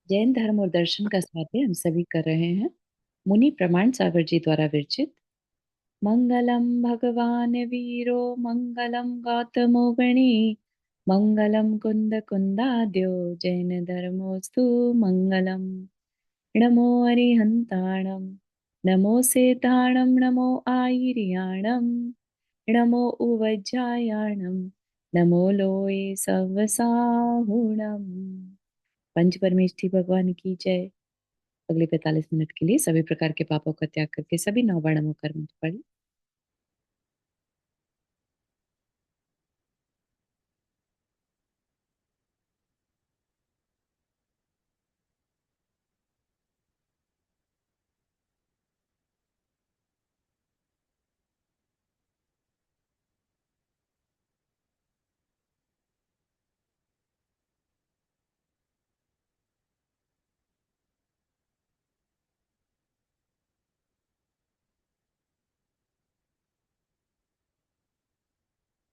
जैन धर्म और दर्शन का स्वाध्याय हम सभी कर रहे हैं। मुनि प्रमाण सागर जी द्वारा विरचित। मंगलम भगवान वीरो मंगलम गौतमो गणी मंगलम कुंद कुंदाद्यो जैन धर्मोस्तु मंगलम। नमो अरिहंताणम नमो सेताणम नमो आयर्याणम नमो उवज्जायाणम नमो लोये सवसाहुणम। पंच परमेष्ठी भगवान की जय। अगले 45 मिनट के लिए सभी प्रकार के पापों का त्याग करके सभी नौ बार नमो कर्म पढ़ें।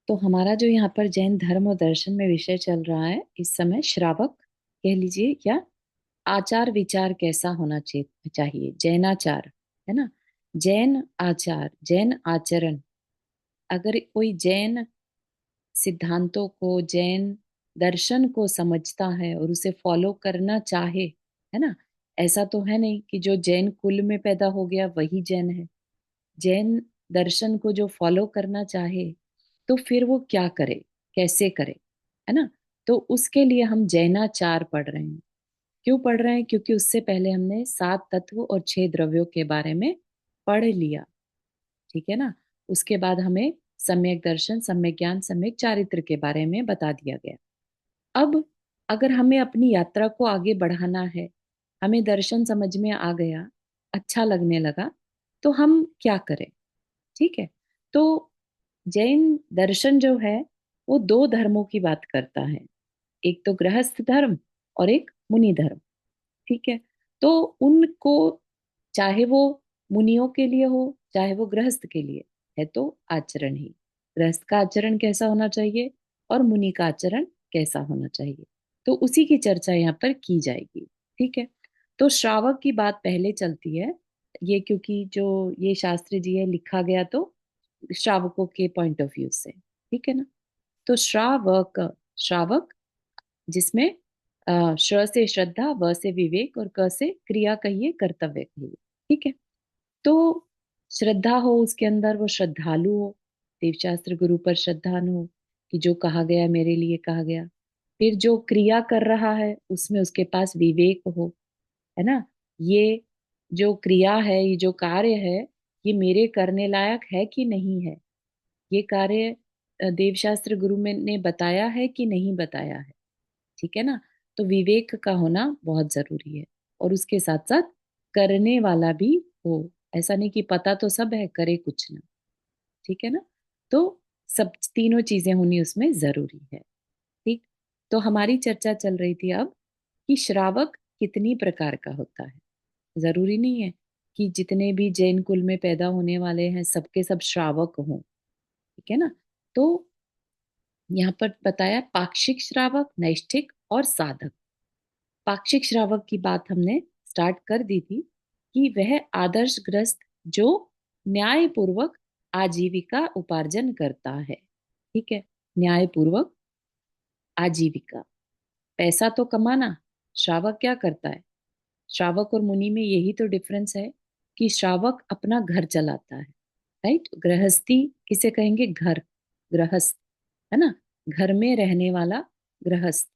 तो हमारा जो यहाँ पर जैन धर्म और दर्शन में विषय चल रहा है इस समय, श्रावक कह लीजिए या आचार विचार कैसा होना चाहिए, जैनाचार, है ना। जैन आचार, जैन आचरण। अगर कोई जैन सिद्धांतों को, जैन दर्शन को समझता है और उसे फॉलो करना चाहे, है ना। ऐसा तो है नहीं कि जो जैन कुल में पैदा हो गया वही जैन है। जैन दर्शन को जो फॉलो करना चाहे तो फिर वो क्या करे, कैसे करे, है ना। तो उसके लिए हम जैनाचार पढ़ रहे हैं। क्यों पढ़ रहे हैं? क्योंकि उससे पहले हमने 7 तत्व और 6 द्रव्यों के बारे में पढ़ लिया, ठीक है ना। उसके बाद हमें सम्यक दर्शन, सम्यक ज्ञान, सम्यक चारित्र के बारे में बता दिया गया। अब अगर हमें अपनी यात्रा को आगे बढ़ाना है, हमें दर्शन समझ में आ गया, अच्छा लगने लगा, तो हम क्या करें? ठीक है। तो जैन दर्शन जो है वो दो धर्मों की बात करता है। एक तो गृहस्थ धर्म और एक मुनि धर्म, ठीक है। तो उनको, चाहे वो मुनियों के लिए हो चाहे वो गृहस्थ के लिए, है तो आचरण ही। गृहस्थ का आचरण कैसा होना चाहिए और मुनि का आचरण कैसा होना चाहिए, तो उसी की चर्चा यहाँ पर की जाएगी, ठीक है। तो श्रावक की बात पहले चलती है। ये क्योंकि जो ये शास्त्र जी है लिखा गया तो श्रावकों के पॉइंट ऑफ व्यू से, ठीक है ना। तो श्रावक, श्रावक जिसमें श्र से श्रद्धा, व से विवेक और क से क्रिया कहिए, कर्तव्य कहिए, ठीक है। तो श्रद्धा हो उसके अंदर, वो श्रद्धालु हो, देवशास्त्र गुरु पर श्रद्धान हो कि जो कहा गया मेरे लिए कहा गया। फिर जो क्रिया कर रहा है उसमें उसके पास विवेक हो, है ना। ये जो क्रिया है, ये जो कार्य है, ये मेरे करने लायक है कि नहीं है, ये कार्य देवशास्त्र गुरु में ने बताया है कि नहीं बताया है, ठीक है ना। तो विवेक का होना बहुत जरूरी है। और उसके साथ साथ करने वाला भी हो। ऐसा नहीं कि पता तो सब है करे कुछ ना, ठीक है ना। तो सब तीनों चीजें होनी उसमें जरूरी है, ठीक। तो हमारी चर्चा चल रही थी अब कि श्रावक कितनी प्रकार का होता है। जरूरी नहीं है कि जितने भी जैन कुल में पैदा होने वाले हैं सबके सब श्रावक हों, ठीक है ना। तो यहाँ पर बताया पाक्षिक श्रावक, नैष्ठिक और साधक। पाक्षिक श्रावक की बात हमने स्टार्ट कर दी थी कि वह आदर्श ग्रस्त जो न्याय पूर्वक आजीविका उपार्जन करता है, ठीक है। न्याय पूर्वक आजीविका, पैसा तो कमाना। श्रावक क्या करता है? श्रावक और मुनि में यही तो डिफरेंस है कि श्रावक अपना घर चलाता है, राइट। गृहस्थी किसे कहेंगे? घर, गृहस्थ, है ना। घर में रहने वाला गृहस्थ।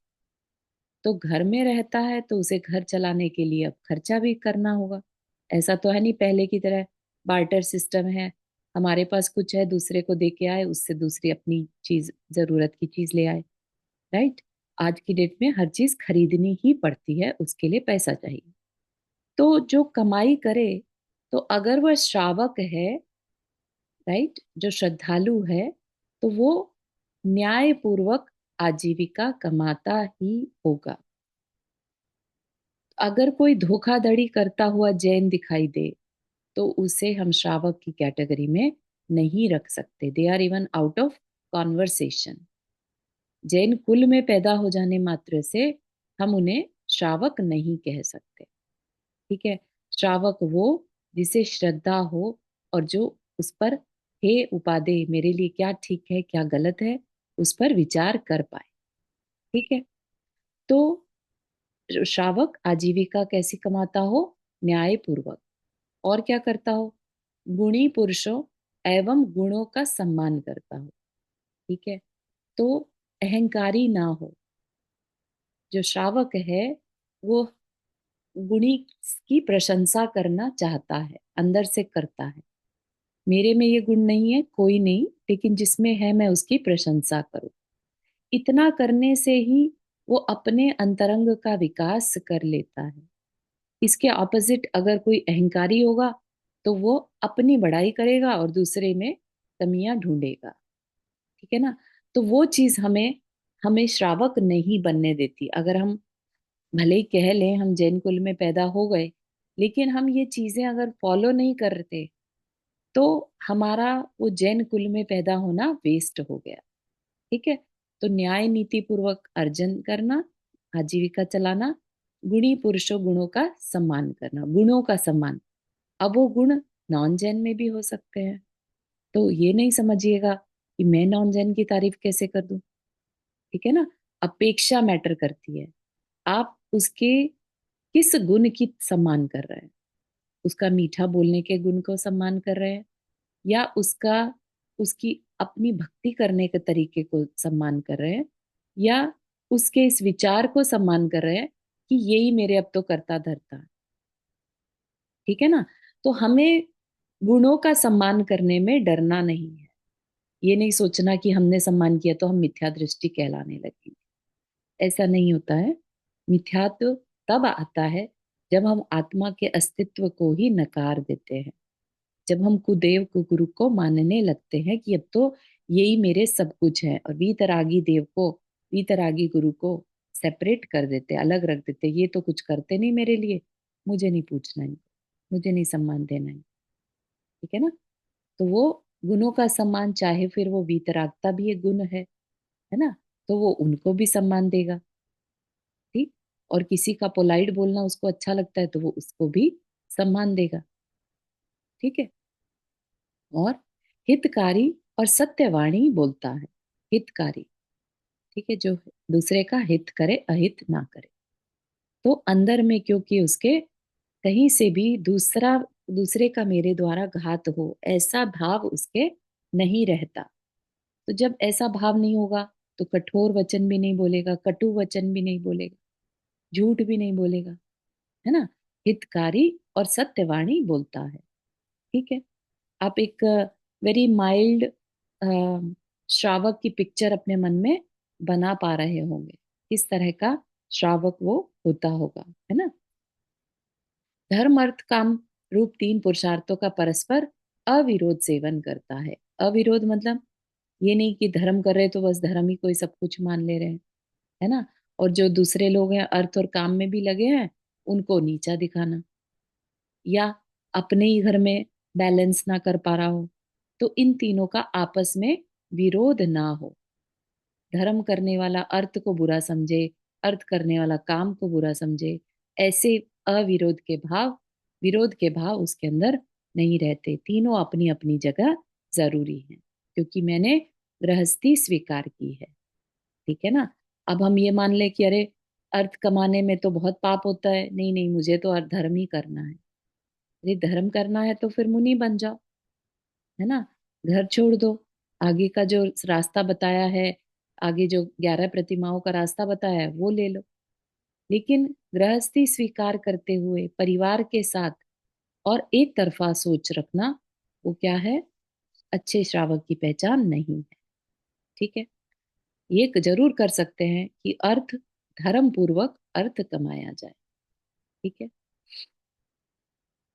तो घर में रहता है तो उसे घर चलाने के लिए अब खर्चा भी करना होगा। ऐसा तो है नहीं पहले की तरह बार्टर सिस्टम है, हमारे पास कुछ है दूसरे को दे के आए, उससे दूसरी अपनी चीज, जरूरत की चीज ले आए, राइट। आज की डेट में हर चीज खरीदनी ही पड़ती है, उसके लिए पैसा चाहिए। तो जो कमाई करे, तो अगर वह श्रावक है, राइट, जो श्रद्धालु है, तो वो न्याय पूर्वक आजीविका कमाता ही होगा। अगर कोई धोखाधड़ी करता हुआ जैन दिखाई दे तो उसे हम श्रावक की कैटेगरी में नहीं रख सकते। They are even out of conversation. Jain कुल में पैदा हो जाने मात्र से हम उन्हें श्रावक नहीं कह सकते। ठीक है। श्रावक वो जिसे श्रद्धा हो और जो उस पर, हे उपादे, मेरे लिए क्या ठीक है क्या गलत है, उस पर विचार कर पाए। ठीक है। तो श्रावक आजीविका कैसी कमाता हो? न्याय पूर्वक। और क्या करता हो? गुणी पुरुषों एवं गुणों का सम्मान करता हो। ठीक है। तो अहंकारी ना हो। जो श्रावक है वो गुणी की प्रशंसा करना चाहता है, अंदर से करता है। मेरे में ये गुण नहीं है, कोई नहीं, लेकिन जिसमें है मैं उसकी प्रशंसा करूं। इतना करने से ही वो अपने अंतरंग का विकास कर लेता है। इसके ऑपोजिट अगर कोई अहंकारी होगा तो वो अपनी बड़ाई करेगा और दूसरे में कमियां ढूंढेगा। ठीक है ना। तो वो चीज हमें हमें श्रावक नहीं बनने देती। अगर हम भले ही कह लें हम जैन कुल में पैदा हो गए, लेकिन हम ये चीजें अगर फॉलो नहीं करते तो हमारा वो जैन कुल में पैदा होना वेस्ट हो गया। ठीक है। तो न्याय नीति पूर्वक अर्जन करना, आजीविका चलाना, गुणी पुरुषों गुणों का सम्मान करना, गुणों का सम्मान। अब वो गुण नॉन जैन में भी हो सकते हैं। तो ये नहीं समझिएगा कि मैं नॉन जैन की तारीफ कैसे कर दूं। ठीक है ना। अपेक्षा मैटर करती है। आप उसके किस गुण की सम्मान कर रहे हैं? उसका मीठा बोलने के गुण को सम्मान कर रहे हैं, या उसका उसकी अपनी भक्ति करने के तरीके को सम्मान कर रहे हैं, या उसके इस विचार को सम्मान कर रहे हैं कि यही मेरे अब तो करता धरता है। ठीक है ना। तो हमें गुणों का सम्मान करने में डरना नहीं है। ये नहीं सोचना कि हमने सम्मान किया तो हम मिथ्या दृष्टि कहलाने लगेंगे। ऐसा नहीं होता है। मिथ्यात्व तब आता है जब हम आत्मा के अस्तित्व को ही नकार देते हैं। जब हम कुदेव कुगुरु को मानने लगते हैं कि अब तो यही मेरे सब कुछ है, और वीतरागी देव को, वीतरागी गुरु को सेपरेट कर देते, अलग रख देते। ये तो कुछ करते नहीं मेरे लिए, मुझे नहीं पूछना है, मुझे नहीं सम्मान देना है। ठीक है ना। तो वो गुणों का सम्मान, चाहे फिर वो वीतरागता भी एक गुण है ना, तो वो उनको भी सम्मान देगा। ठीक। और किसी का पोलाइट बोलना उसको अच्छा लगता है तो वो उसको भी सम्मान देगा। ठीक है। और हितकारी और सत्यवाणी बोलता है। हितकारी, ठीक है, जो दूसरे का हित करे, अहित ना करे। तो अंदर में क्योंकि उसके कहीं से भी दूसरे का मेरे द्वारा घात हो ऐसा भाव उसके नहीं रहता। तो जब ऐसा भाव नहीं होगा तो कठोर वचन भी नहीं बोलेगा, कटु वचन भी नहीं बोलेगा, झूठ भी नहीं बोलेगा। है ना। हितकारी और सत्यवाणी बोलता है। ठीक है। आप एक वेरी माइल्ड श्रावक की पिक्चर अपने मन में बना पा रहे होंगे, किस तरह का श्रावक वो होता होगा। है ना। धर्म अर्थ काम रूप तीन पुरुषार्थों का परस्पर अविरोध सेवन करता है। अविरोध मतलब ये नहीं कि धर्म कर रहे तो बस धर्म ही कोई सब कुछ मान ले रहे हैं। है ना। और जो दूसरे लोग हैं अर्थ और काम में भी लगे हैं, उनको नीचा दिखाना, या अपने ही घर में बैलेंस ना कर पा रहा हो। तो इन तीनों का आपस में विरोध ना हो। धर्म करने वाला अर्थ को बुरा समझे, अर्थ करने वाला काम को बुरा समझे, ऐसे अविरोध के भाव, विरोध के भाव उसके अंदर नहीं रहते। तीनों अपनी अपनी जगह जरूरी हैं, क्योंकि मैंने गृहस्थी स्वीकार की है। ठीक है ना। अब हम ये मान ले कि अरे अर्थ कमाने में तो बहुत पाप होता है, नहीं नहीं मुझे तो अर्थ धर्म ही करना है। अरे धर्म करना है तो फिर मुनि बन जाओ। है ना। घर छोड़ दो, आगे का जो रास्ता बताया है, आगे जो 11 प्रतिमाओं का रास्ता बताया है वो ले लो। लेकिन गृहस्थी स्वीकार करते हुए परिवार के साथ और एक तरफा सोच रखना, वो क्या है? अच्छे श्रावक की पहचान नहीं है। ठीक है। ये जरूर कर सकते हैं कि अर्थ, धर्म पूर्वक अर्थ कमाया जाए। ठीक है।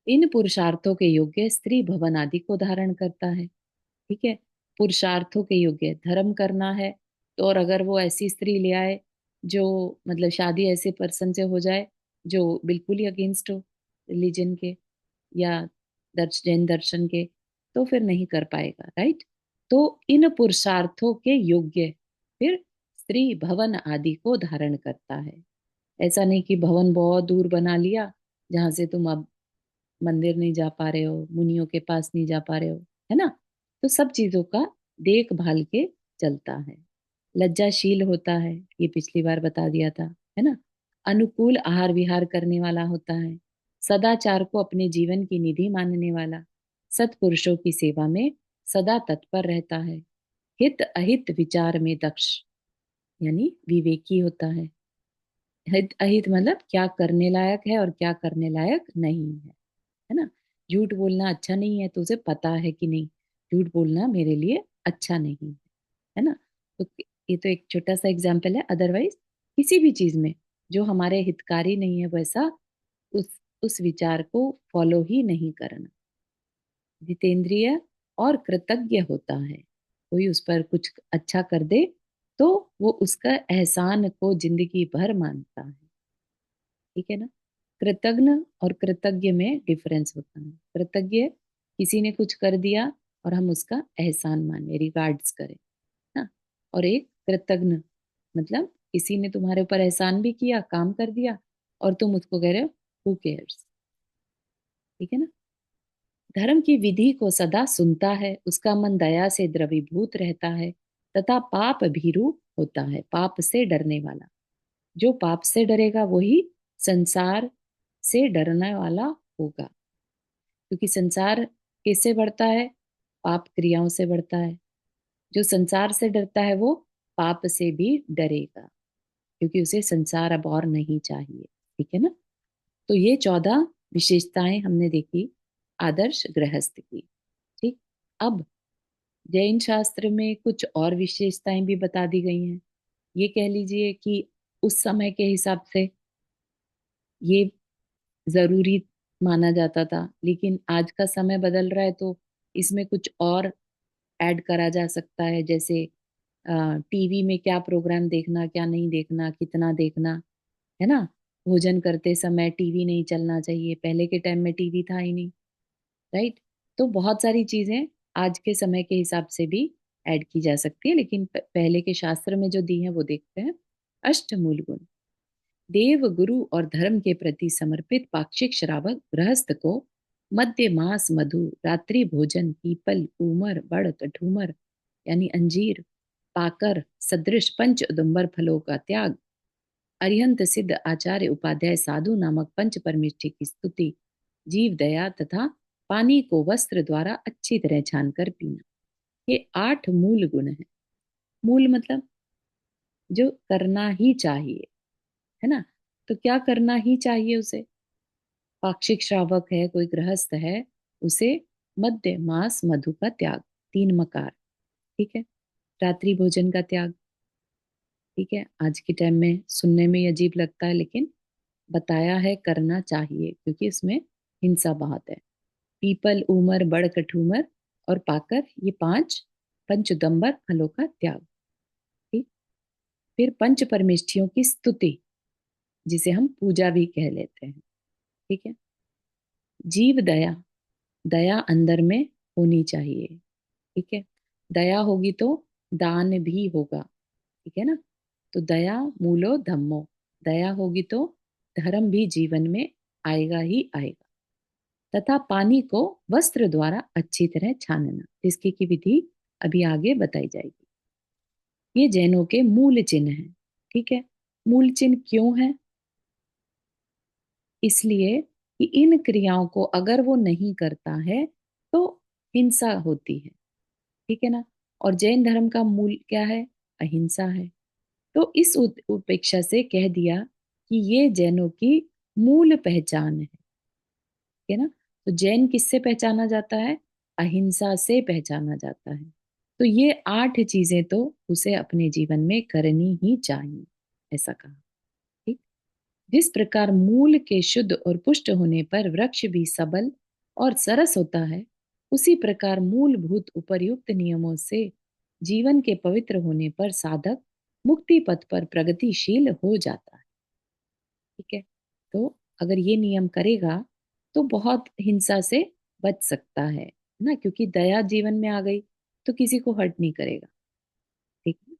इन पुरुषार्थों के योग्य स्त्री भवन आदि को धारण करता है। ठीक है। पुरुषार्थों के योग्य धर्म करना है, तो और अगर वो ऐसी स्त्री ले आए जो, मतलब शादी ऐसे पर्सन से हो जाए जो बिल्कुल ही अगेंस्ट हो रिलीजन के या जैन दर्शन के, तो फिर नहीं कर पाएगा। राइट। तो इन पुरुषार्थों के योग्य फिर स्त्री भवन आदि को धारण करता है। ऐसा नहीं कि भवन बहुत दूर बना लिया जहां से तुम अब मंदिर नहीं जा पा रहे हो, मुनियों के पास नहीं जा पा रहे हो, है ना। तो सब चीजों का देखभाल के चलता है। लज्जाशील होता है, ये पिछली बार बता दिया था, है ना। अनुकूल आहार विहार करने वाला होता है। सदाचार को अपने जीवन की निधि मानने वाला। सत्पुरुषों की सेवा में सदा तत्पर रहता है। हित अहित विचार में दक्ष, यानी विवेकी होता है। हित अहित मतलब क्या करने लायक है और क्या करने लायक नहीं है ना। झूठ बोलना अच्छा नहीं है, तो उसे पता है कि नहीं, झूठ बोलना मेरे लिए अच्छा नहीं है ना। तो ये तो एक छोटा सा एग्जाम्पल है। अदरवाइज किसी भी चीज में जो हमारे हितकारी नहीं है, वैसा उस उस विचार को फॉलो ही नहीं करना। जितेंद्रिय और कृतज्ञ होता है। कोई उस पर कुछ अच्छा कर दे तो वो उसका एहसान को जिंदगी भर मानता है। ठीक है ना। कृतज्ञ और कृतज्ञ में डिफरेंस होता है। कृतज्ञ किसी ने कुछ कर दिया और हम उसका एहसान माने, रिगार्ड्स करें ना। और एक कृतज्ञ मतलब किसी ने तुम्हारे ऊपर एहसान भी किया, काम कर दिया, और तुम उसको कह रहे हो हु केयर्स। ठीक है ना। धर्म की विधि को सदा सुनता है, उसका मन दया से द्रवीभूत रहता है, तथा पाप भीरु होता है, पाप से डरने वाला। जो पाप से डरेगा वही संसार से डरने वाला होगा। क्योंकि संसार किससे बढ़ता है? पाप क्रियाओं से बढ़ता है। जो संसार से डरता है वो पाप से भी डरेगा, क्योंकि उसे संसार अब और नहीं चाहिए। ठीक है ना। तो ये 14 विशेषताएं हमने देखी आदर्श गृहस्थ की। ठीक। अब जैन शास्त्र में कुछ और विशेषताएं भी बता दी गई हैं। ये कह लीजिए कि उस समय के हिसाब से ये जरूरी माना जाता था, लेकिन आज का समय बदल रहा है तो इसमें कुछ और ऐड करा जा सकता है। जैसे टीवी में क्या प्रोग्राम देखना, क्या नहीं देखना, कितना देखना, है ना। भोजन करते समय टीवी नहीं चलना चाहिए, पहले के टाइम में टीवी था ही नहीं। राइट। तो बहुत सारी चीजें आज के समय के हिसाब से भी ऐड की जा सकती है, लेकिन पहले के शास्त्र में जो दी है वो देखते हैं। अष्टमूल गुण। देव गुरु और धर्म के प्रति समर्पित पाक्षिक श्रावक गृहस्थ को मध्य मास मधु, रात्रि भोजन, पीपल, ऊमर, बड़, कठूमर यानी अंजीर, पाकर सदृश पंच उदुम्बर फलों का त्याग, अरिहंत सिद्ध आचार्य उपाध्याय साधु नामक पंच परमेष्ठि की स्तुति, जीव दया तथा पानी को वस्त्र द्वारा अच्छी तरह छानकर पीना। ये 8 मूल गुण है। मूल मतलब जो करना ही चाहिए, है ना। तो क्या करना ही चाहिए उसे? पाक्षिक श्रावक है, कोई गृहस्थ है, उसे मध्य मास मधु का त्याग, 3 मकार। ठीक है। रात्रि भोजन का त्याग। ठीक है। आज के टाइम में सुनने में ये अजीब लगता है, लेकिन बताया है करना चाहिए, क्योंकि इसमें हिंसा बहुत है। पीपल, ऊमर, बड़, कठूमर और पाकर, ये 5 पंचदंबर फलों का त्याग। ठीक। फिर पंच परमेष्ठियों की स्तुति, जिसे हम पूजा भी कह लेते हैं। ठीक है। जीव दया, दया अंदर में होनी चाहिए। ठीक है। दया होगी तो दान भी होगा। ठीक है ना। तो दया मूलो धम्मो, दया होगी तो धर्म भी जीवन में आएगा ही आएगा। तथा पानी को वस्त्र द्वारा अच्छी तरह छानना, जिसकी की विधि अभी आगे बताई जाएगी। ये जैनों के मूल चिन्ह हैं। ठीक है। मूल चिन्ह क्यों है? इसलिए कि इन क्रियाओं को अगर वो नहीं करता है तो हिंसा होती है। ठीक है ना। और जैन धर्म का मूल क्या है? अहिंसा है। तो इस उपेक्षा से कह दिया कि ये जैनों की मूल पहचान है। ठीक है ना। तो जैन किससे पहचाना जाता है? अहिंसा से पहचाना जाता है। तो ये 8 चीजें तो उसे अपने जीवन में करनी ही चाहिए, ऐसा कहा। ठीक। जिस प्रकार मूल के शुद्ध और पुष्ट होने पर वृक्ष भी सबल और सरस होता है, उसी प्रकार मूलभूत उपर्युक्त नियमों से जीवन के पवित्र होने पर साधक मुक्ति पथ पर प्रगतिशील हो जाता है। ठीक है। तो अगर ये नियम करेगा तो बहुत हिंसा से बच सकता है ना, क्योंकि दया जीवन में आ गई तो किसी को हर्ट नहीं करेगा। ठीक है।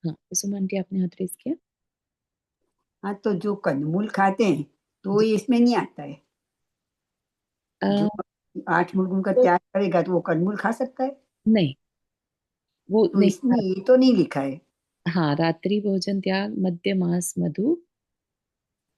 हाँ, तो सुमन जी आपने हाथ रेस किया। हाँ, तो जो कंदमूल खाते हैं तो वो जी। इसमें नहीं आता है। अ, जो 8 मुर्गों का तो त्याग करेगा तो वो कंदमूल खा सकता है। नहीं, वो तो नहीं इसमें ये तो नहीं लिखा है। हाँ, रात्रि भोजन त्याग, मद्य मांस मधु,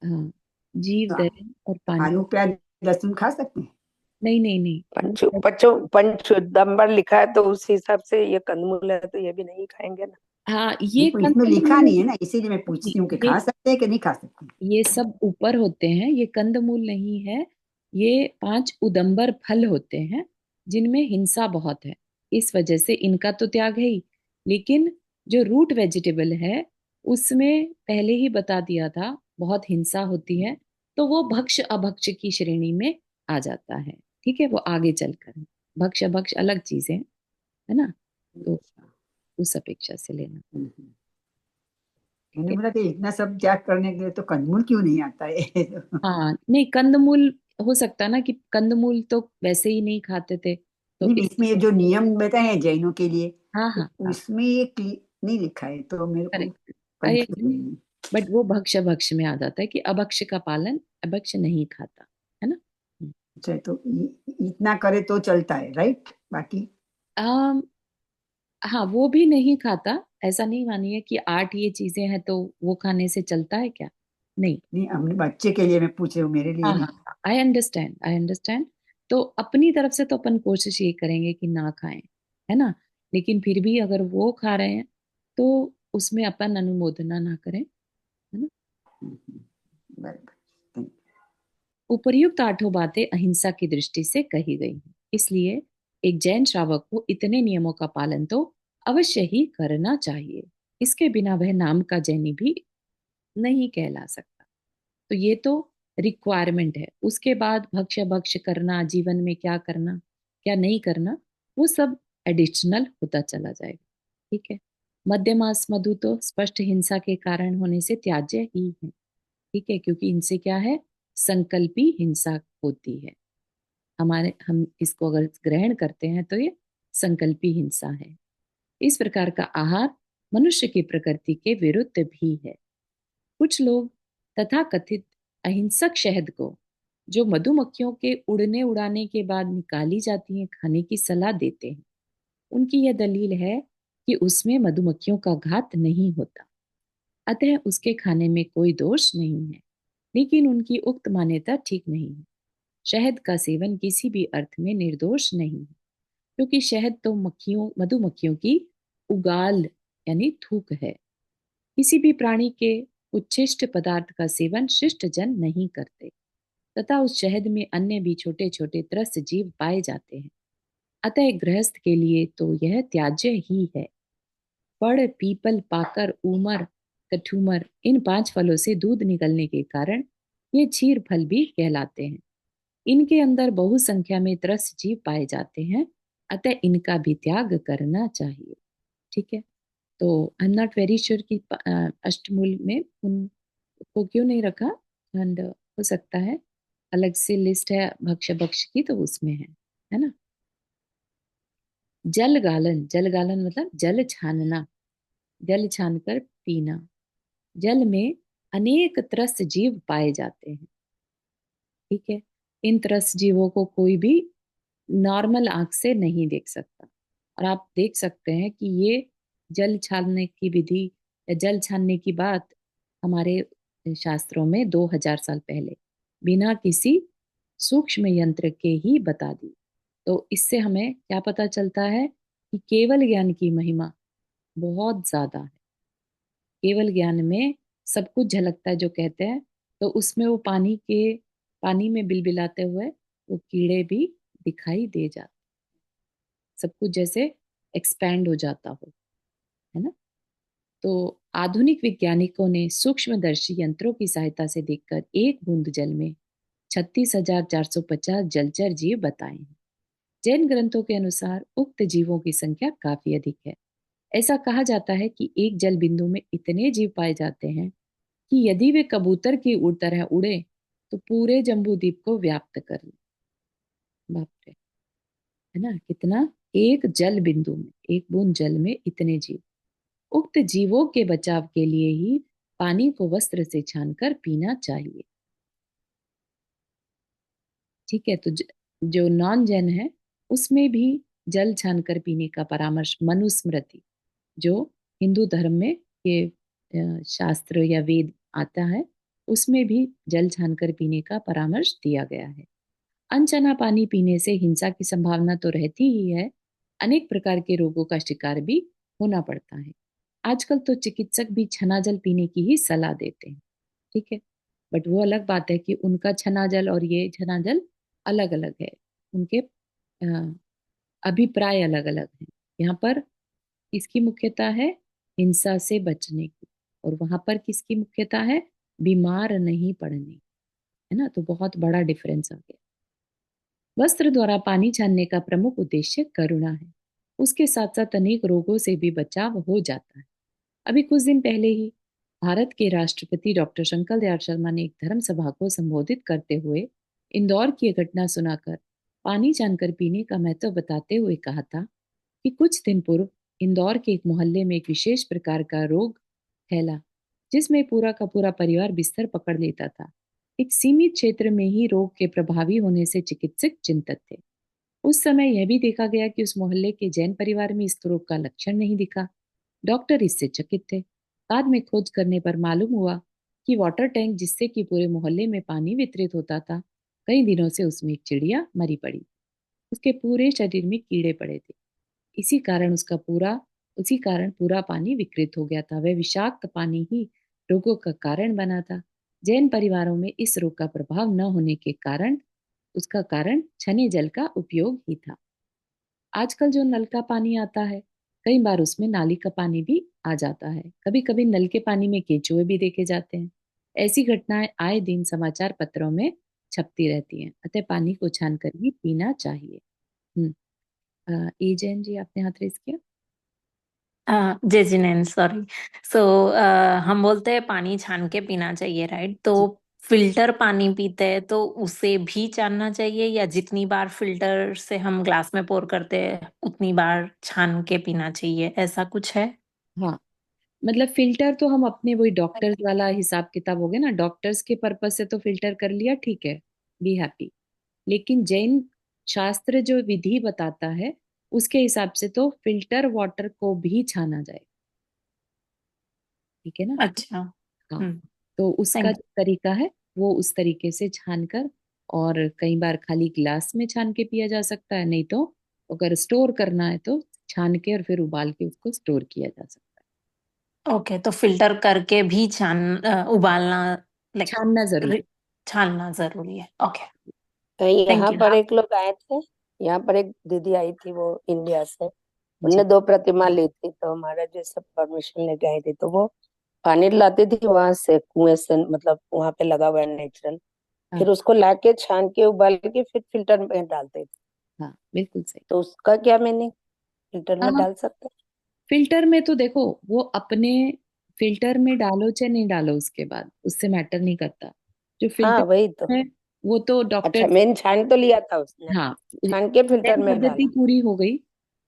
हाँ, जीव तो दया और पानी। आलू प्याज लहसुन खा सकते हैं। नहीं नहीं नहीं, वो पंच पंचो पंचोद्यम्बर लिखा है तो उस हिसाब से ये कंदमूल है तो ये भी नहीं खाएंगे ना। हाँ, नहीं, ये तो इसमें लिखा कंदमूल नहीं है ना, इसीलिए मैं नहीं, पूछती हूँ कि ये खा सकते हैं कि नहीं खा सकते। ये सब ऊपर होते हैं, ये कंदमूल नहीं है। ये 5 उदंबर फल होते हैं जिनमें हिंसा बहुत है, इस वजह से इनका तो त्याग है ही। लेकिन जो रूट वेजिटेबल है उसमें पहले ही बता दिया था बहुत हिंसा होती है, तो वो भक्ष अभक्ष की श्रेणी में आ जाता है। ठीक है, वो आगे चलकर भक्ष अभक्ष अलग चीजें हैं, है ना। तो अच्छा। उस अपेक्षा से लेना। हम्म। ठीक मैंने है। बोला कि इतना सब त्याग करने के लिए तो कंदमूल क्यों नहीं आता है। हाँ नहीं, कंदमूल हो सकता ना कि कंदमूल तो वैसे ही नहीं खाते थे, तो नहीं, इस इसमें ये जो नियम बताए हैं जैनों के लिए, हाँ तो हाँ हाँ, उसमें ये नहीं लिखा है, तो मेरे को करेक्ट। कंफ्यूज नहीं है। बट वो भक्ष भक्ष में आ जाता है कि अभक्ष का पालन अभक्ष नहीं खाता, है ना। अच्छा, तो इतना करे तो चलता है, राइट? बाकी आम, हाँ, वो भी नहीं खाता। ऐसा नहीं मानिए कि 8 ये चीजें हैं तो वो खाने से चलता है क्या। नहीं। नहीं, हमने बच्चे के लिए मैं पूछ रही हूँ, मेरे लिए हाँ नहीं। हाँ, आई अंडरस्टैंड आई अंडरस्टैंड। तो अपनी तरफ से तो अपन कोशिश ये करेंगे कि ना खाएं, है ना। लेकिन फिर भी अगर वो खा रहे हैं तो उसमें अपन अनुमोदना ना करें, है ना। बराबर। उपर्युक्त 8 बातें अहिंसा की दृष्टि से कही गई हैं, इसलिए एक जैन श्रावक को इतने नियमों का पालन तो अवश्य ही करना चाहिए। इसके बिना वह नाम का जैनी भी नहीं कहला सकता। तो ये तो रिक्वायरमेंट है। उसके बाद भक्ष्य भक्ष्य करना, जीवन में क्या करना क्या नहीं करना, वो सब एडिशनल होता चला जाएगा। ठीक है। मध्यमास मधु तो स्पष्ट हिंसा के कारण होने से त्याज्य ही है। ठीक है, क्योंकि इनसे क्या है, संकल्पी हिंसा होती है। हम इसको अगर ग्रहण करते हैं तो ये संकल्पी हिंसा है। इस प्रकार का आहार मनुष्य की प्रकृति के विरुद्ध भी है। कुछ लोग तथाकथित अहिंसक शहद को, जो मधुमक्खियों के उड़ने उड़ाने के बाद निकाली जाती है, खाने की सलाह देते हैं। उनकी यह दलील है कि उसमें मधुमक्खियों का घात नहीं होता, अतः उसके खाने में कोई दोष नहीं है। लेकिन उनकी उक्त मान्यता ठीक नहीं है। शहद का सेवन किसी भी अर्थ में निर्दोष नहीं है, क्योंकि शहद तो मधुमक्खियों की उगाल यानी थूक है। किसी भी प्राणी के उच्छिष्ट पदार्थ का सेवन शिष्ट जन नहीं करते, तथा उस शहद में अन्य भी छोटे छोटे त्रस्त जीव पाए जाते हैं। अतः एक गृहस्थ के लिए तो यह त्याज्य ही है। पड़, पीपल, पाकर, ऊमर, कठूमर, इन 5 फलों से दूध निकलने के कारण ये क्षीर फल भी कहलाते हैं। इनके अंदर बहुसंख्या में त्रस्त जीव पाए जाते हैं, अतः इनका भी त्याग करना चाहिए। ठीक है। तो I am not very sure कि अष्टमूल में उनको क्यों नहीं रखा। एंड हो सकता है अलग से लिस्ट है भक्ष्य भक्ष की, तो उसमें है ना। जल गालन, जल गालन मतलब जल छानना, जल छानकर पीना। जल में अनेक त्रस्त जीव पाए जाते हैं। ठीक है। इन त्रस्त जीवों को कोई भी नॉर्मल आंख से नहीं देख सकता। और आप देख सकते हैं कि ये जल छानने की विधि या जल छानने की बात हमारे शास्त्रों में 2000 साल पहले बिना किसी सूक्ष्म यंत्र के ही बता दी। तो इससे हमें क्या पता चलता है कि केवल ज्ञान की महिमा बहुत ज्यादा है। केवल ज्ञान में सब कुछ झलकता है जो कहते हैं, तो उसमें वो पानी में बिलबिलाते हुए वो कीड़े भी दिखाई दे जाते, सब कुछ जैसे एक्सपैंड हो जाता हो, है ना। तो आधुनिक वैज्ञानिकों ने सूक्ष्मदर्शी यंत्रों की सहायता से देखकर एक बूंद जल में 36,450 जलचर जीव बताए हैं। जैन ग्रंथों के अनुसार उक्त जीवों की संख्या काफी अधिक है। ऐसा कहा जाता है कि एक जल बिंदु में इतने जीव पाए जाते हैं कि यदि वे कबूतर की तरह उड़े तो पूरे जम्बू द्वीप को व्याप्त कर ले। बाप रे, है ना कितना। एक जल बिंदु में, एक बूंद जल में इतने जीव। उक्त जीवों के बचाव के लिए ही पानी को वस्त्र से छानकर पीना चाहिए। ठीक है, तो जो नॉन जैन है उसमें भी जल छानकर पीने का परामर्श मनुस्मृति, जो हिंदू धर्म में ये शास्त्र या वेद आता है, उसमें भी जल छानकर पीने का परामर्श दिया गया है। अनछना पानी पीने से हिंसा की संभावना तो रहती ही है, अनेक प्रकार के रोगों का शिकार भी होना पड़ता है। आजकल तो चिकित्सक भी छना जल पीने की ही सलाह देते हैं। ठीक है, बट वो अलग बात है कि उनका छना जल और ये छना जल अलग अलग है, उनके अभिप्राय अलग अलग हैं। यहाँ पर किसकी मुख्यता है? हिंसा से बचने की, और वहां पर किसकी मुख्यता है? बीमार नहीं पड़ने, है ना। तो बहुत बड़ा डिफरेंस आ गया। वस्त्र द्वारा पानी छानने का प्रमुख उद्देश्य करुणा है, उसके साथ साथ अनेक रोगों से भी बचाव हो जाता है। अभी कुछ दिन पहले ही भारत के राष्ट्रपति डॉक्टर शंकर दयाल शर्मा ने एक धर्म सभा को संबोधित करते हुए इंदौर की एक घटना सुनाकर पानी छानकर पीने का महत्व बताते हुए कहा था कि कुछ दिन पूर्व इंदौर के एक मोहल्ले में एक विशेष प्रकार का रोग फैला, जिसमें पूरा का पूरा परिवार बिस्तर पकड़ लेता था। एक सीमित क्षेत्र में ही रोग के प्रभावी होने से चिकित्सक चिंतित थे। उस समय यह भी देखा गया कि उस मोहल्ले के जैन परिवार में इस रोग का लक्षण नहीं दिखा। डॉक्टर इससे चकित थे। बाद में खोज करने पर मालूम हुआ कि वाटर टैंक जिससे कि पूरे मोहल्ले में पानी वितरित होता था, कई दिनों से उसमें एक चिड़िया मरी पड़ी, उसके पूरे शरीर में कीड़े पड़े थे। इसी कारण उसी कारण पूरा पानी विकृत हो गया था। वह विषाक्त पानी ही रोगों का कारण बना था। जैन परिवारों में इस रोग का प्रभाव न होने के कारण उसका कारण छने जल का उपयोग ही था। आजकल जो नल का पानी आता है, कई बार उसमें नाली का पानी भी आ जाता है। कभी कभी नल के पानी में केंचुए भी देखे जाते हैं। ऐसी घटनाएं आए दिन समाचार पत्रों में छपती रहती हैं। अतः पानी को छानकर ही पीना चाहिए। जैन जी, आपने हाथ रेस किया। जय जिनेन, सॉरी। सो हम बोलते हैं पानी छान के पीना चाहिए, राइट? तो जी फिल्टर पानी पीते हैं तो उसे भी छानना चाहिए, या जितनी बार फिल्टर से हम ग्लास में पोर करते हैं उतनी बार छान के पीना चाहिए, ऐसा कुछ है? हाँ, मतलब फिल्टर तो हम अपने वही डॉक्टर्स वाला हिसाब किताब हो गया ना, डॉक्टर्स के पर्पज से तो फिल्टर कर लिया, ठीक है, बी हैप्पी। लेकिन जैन शास्त्र जो विधि बताता है उसके हिसाब से तो फिल्टर वाटर को भी छाना जाए। ठीक है ना। अच्छा। हाँ, हम्म। तो उसका थैंक जो तरीका है वो उस तरीके से छान कर, और कई बार खाली गिलास में छान के पिया जा सकता है, नहीं तो अगर स्टोर करना है तो छान के और फिर उबाल के उसको स्टोर किया जा सकता यू। ओके, तो फिल्टर करके भी उबालना, लाइक छानना जरूरी। छानना जरूरी है। ओके। तो थैंक यहाँ यू। पर एक लोग आए थे, यहाँ पर एक दीदी आई थी, वो इंडिया से। उनने जी 2 प्रतिमा ली थी, तो हमारा जो सब परमिशन लेके आई थी, तो वो पानी लाती थी वहां से, कुएं से, मतलब वहां पे लगा हुआ है नेचुरल। हाँ फिर उसको लाके छान के उबाल के फिर फिल्टर में डालते थे। हाँ, बिल्कुल सही। तो उसका क्या मीनिंग, फिल्टर में हाँ, डाल सकते फिल्टर में तो देखो, वो अपने फिल्टर में डालो चाहे नहीं डालो, उसके बाद उससे मैटर नहीं करता। जो हैं? हाँ, वही तो। फिल्टर है वो तो डॉक्टर। अच्छा, मैंने छान तो लिया था उसने, हाँ, छान के फिल्टर जैन में पद्धति डाला। पूरी हो गई,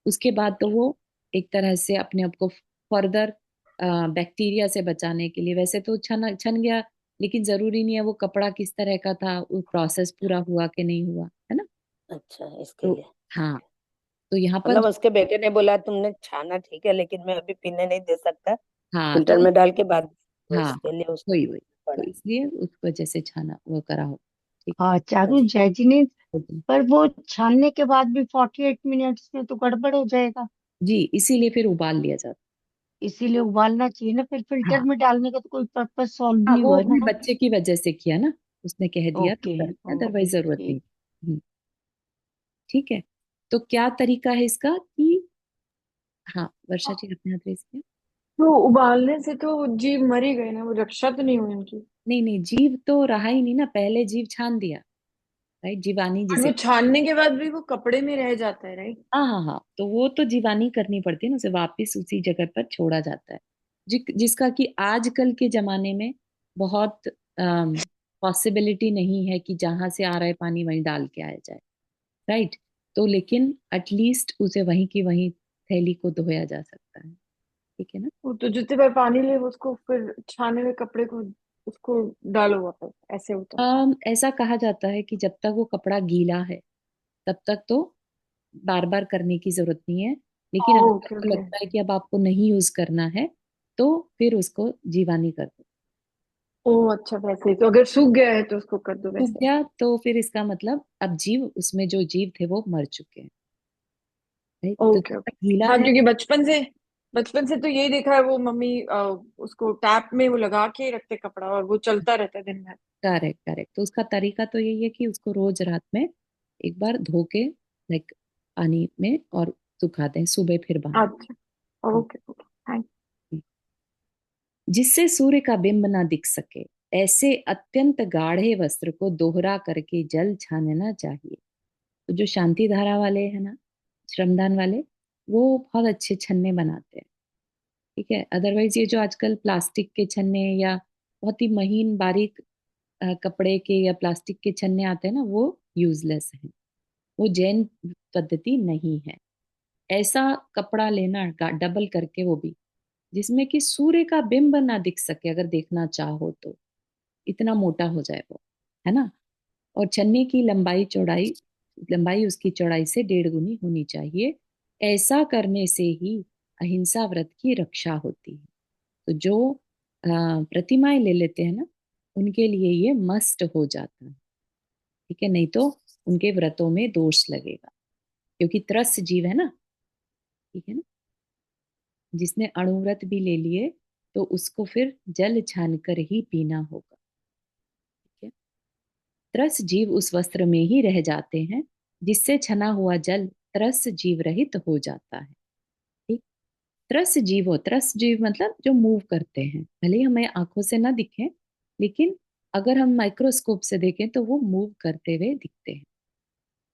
उसके बाद तो वो एक तरह से अपने आप को फर्दर बैक्टीरिया से बचाने के लिए, वैसे तो छन छन गया, लेकिन जरूरी नहीं है वो कपड़ा किस तरह का था, वो प्रोसेस पूरा हुआ कि नहीं हुआ, है ना। अच्छा, इसके तो लिए। हाँ, तो यहाँ पर मतलब उसके बेटे ने बोला तुमने छाना ठीक है, लेकिन मैं अभी पीने नहीं दे सकता, हाँ फिल्टर तो में डाल के बाद, तो हाँ, इसके लिए उसको वही वही, तो पड़ा। इसलिए उस वजह से छाना वो करा हो। ठीक हाँ हाँ चारू जी। जैजिने, है। पर वो छानने के बाद भी 48 मिनट्स में तो गड़बड़ हो जाएगा। जी, इसीलिए फिर उबाल लिया जाता इसीलिए उबालना चाहिए ना, फिर है। फिल्टर हाँ में डालने का तो कोई पर्पस सॉल्व हाँ, नहीं वो हुआ अपने ना। बच्चे की वजह से किया ना, उसने कह दिया तो ओके कर दिया, अदरवाइज जरूरत ओके। नहीं। ठीक है, तो क्या तरीका है इसका कि, हाँ वर्षा जी अपने हाथ रेस किया। तो उबालने से तो जीव मर ही गए ना, वो रक्षा तो नहीं हुई उनकी। नहीं नहीं, जीव तो रहा ही नहीं ना, पहले जीव छान दिया, राइट, जीवानी और वो जिसे। छानने के बाद भी वो कपड़े में रह जाता है, राइट? हाँ हाँ हाँ, तो वो तो जीवानी करनी पड़ती है ना, उसे वापस उसी जगह पर छोड़ा जाता है। जिसका कि आजकल के जमाने में बहुत पॉसिबिलिटी नहीं है कि जहां से आ रहा है पानी वहीं डाल के आया जाए, राइट। तो लेकिन एटलीस्ट उसे वहीं की वहीं थैली को धोया जा सकता है। ठीक है ना। वो तो जितने बार पानी ले उसको फिर छाने में कपड़े को उसको डालो वापस, ऐसे होता है। ऐसा कहा जाता है कि जब तक वो कपड़ा गीला है तब तक तो बार बार करने की जरूरत नहीं है, लेकिन अगर ओके आपको ओके। लगता है कि अब आपको नहीं यूज करना है तो फिर उसको जीवानी कर दो। ओ अच्छा, वैसे तो अगर सूख गया है तो उसको कर दो सूख वैसे। गया तो फिर इसका मतलब अब जीव, उसमें जो जीव थे वो मर चुके हैं। राइट, तो जब ओके तक ओके। गीला हाँ है। क्योंकि बचपन से तो यही देखा है, वो मम्मी उसको टैप में वो लगा के रखते कपड़ा और वो चलता रहता है दिन भर। करेक्ट करेक्ट, तो उसका तरीका तो यही है कि उसको रोज रात में एक बार धो के, लाइक पानी में, और सुखा दें, सुबह फिर बांध अच्छा। Okay okay thank. दें, जिससे सूर्य का बिंब ना दिख सके। ऐसे अत्यंत गाढ़े वस्त्र को दोहरा करके जल छानना चाहिए। तो जो शांति धारा वाले हैं ना, श्रमदान वाले, वो बहुत अच्छे छन्ने बनाते हैं। ठीक है, अदरवाइज ये जो आजकल प्लास्टिक के छन्ने या बहुत ही महीन बारीक कपड़े के या प्लास्टिक के छन्ने आते हैं ना, वो यूजलेस हैं। वो जैन पद्धति नहीं है। ऐसा कपड़ा लेना डबल करके, वो भी जिसमें कि सूर्य का बिंब ना दिख सके, अगर देखना चाहो तो इतना मोटा हो जाए वो, है ना। और छन्नी की लंबाई चौड़ाई, लंबाई उसकी चौड़ाई से 1.5 गुनी होनी चाहिए। ऐसा करने से ही अहिंसा व्रत की रक्षा होती है। तो जो प्रतिमाएं ले लेते हैं ना, उनके लिए ये मस्ट हो जाता है। ठीक है, नहीं तो उनके व्रतों में दोष लगेगा, क्योंकि त्रस्त जीव है ना। ठीक है ना, जिसने अणुव्रत भी ले लिए तो उसको फिर जल छान कर ही पीना होगा। ठीक है, त्रस्त जीव उस वस्त्र में ही रह जाते हैं जिससे छना हुआ जल त्रस्त जीव रहित हो जाता है। ठीक, त्रस्त जीव हो, त्रस्त जीव मतलब जो मूव करते हैं, भले ही हमें आंखों से ना दिखे, लेकिन अगर हम माइक्रोस्कोप से देखें तो वो मूव करते हुए दिखते हैं।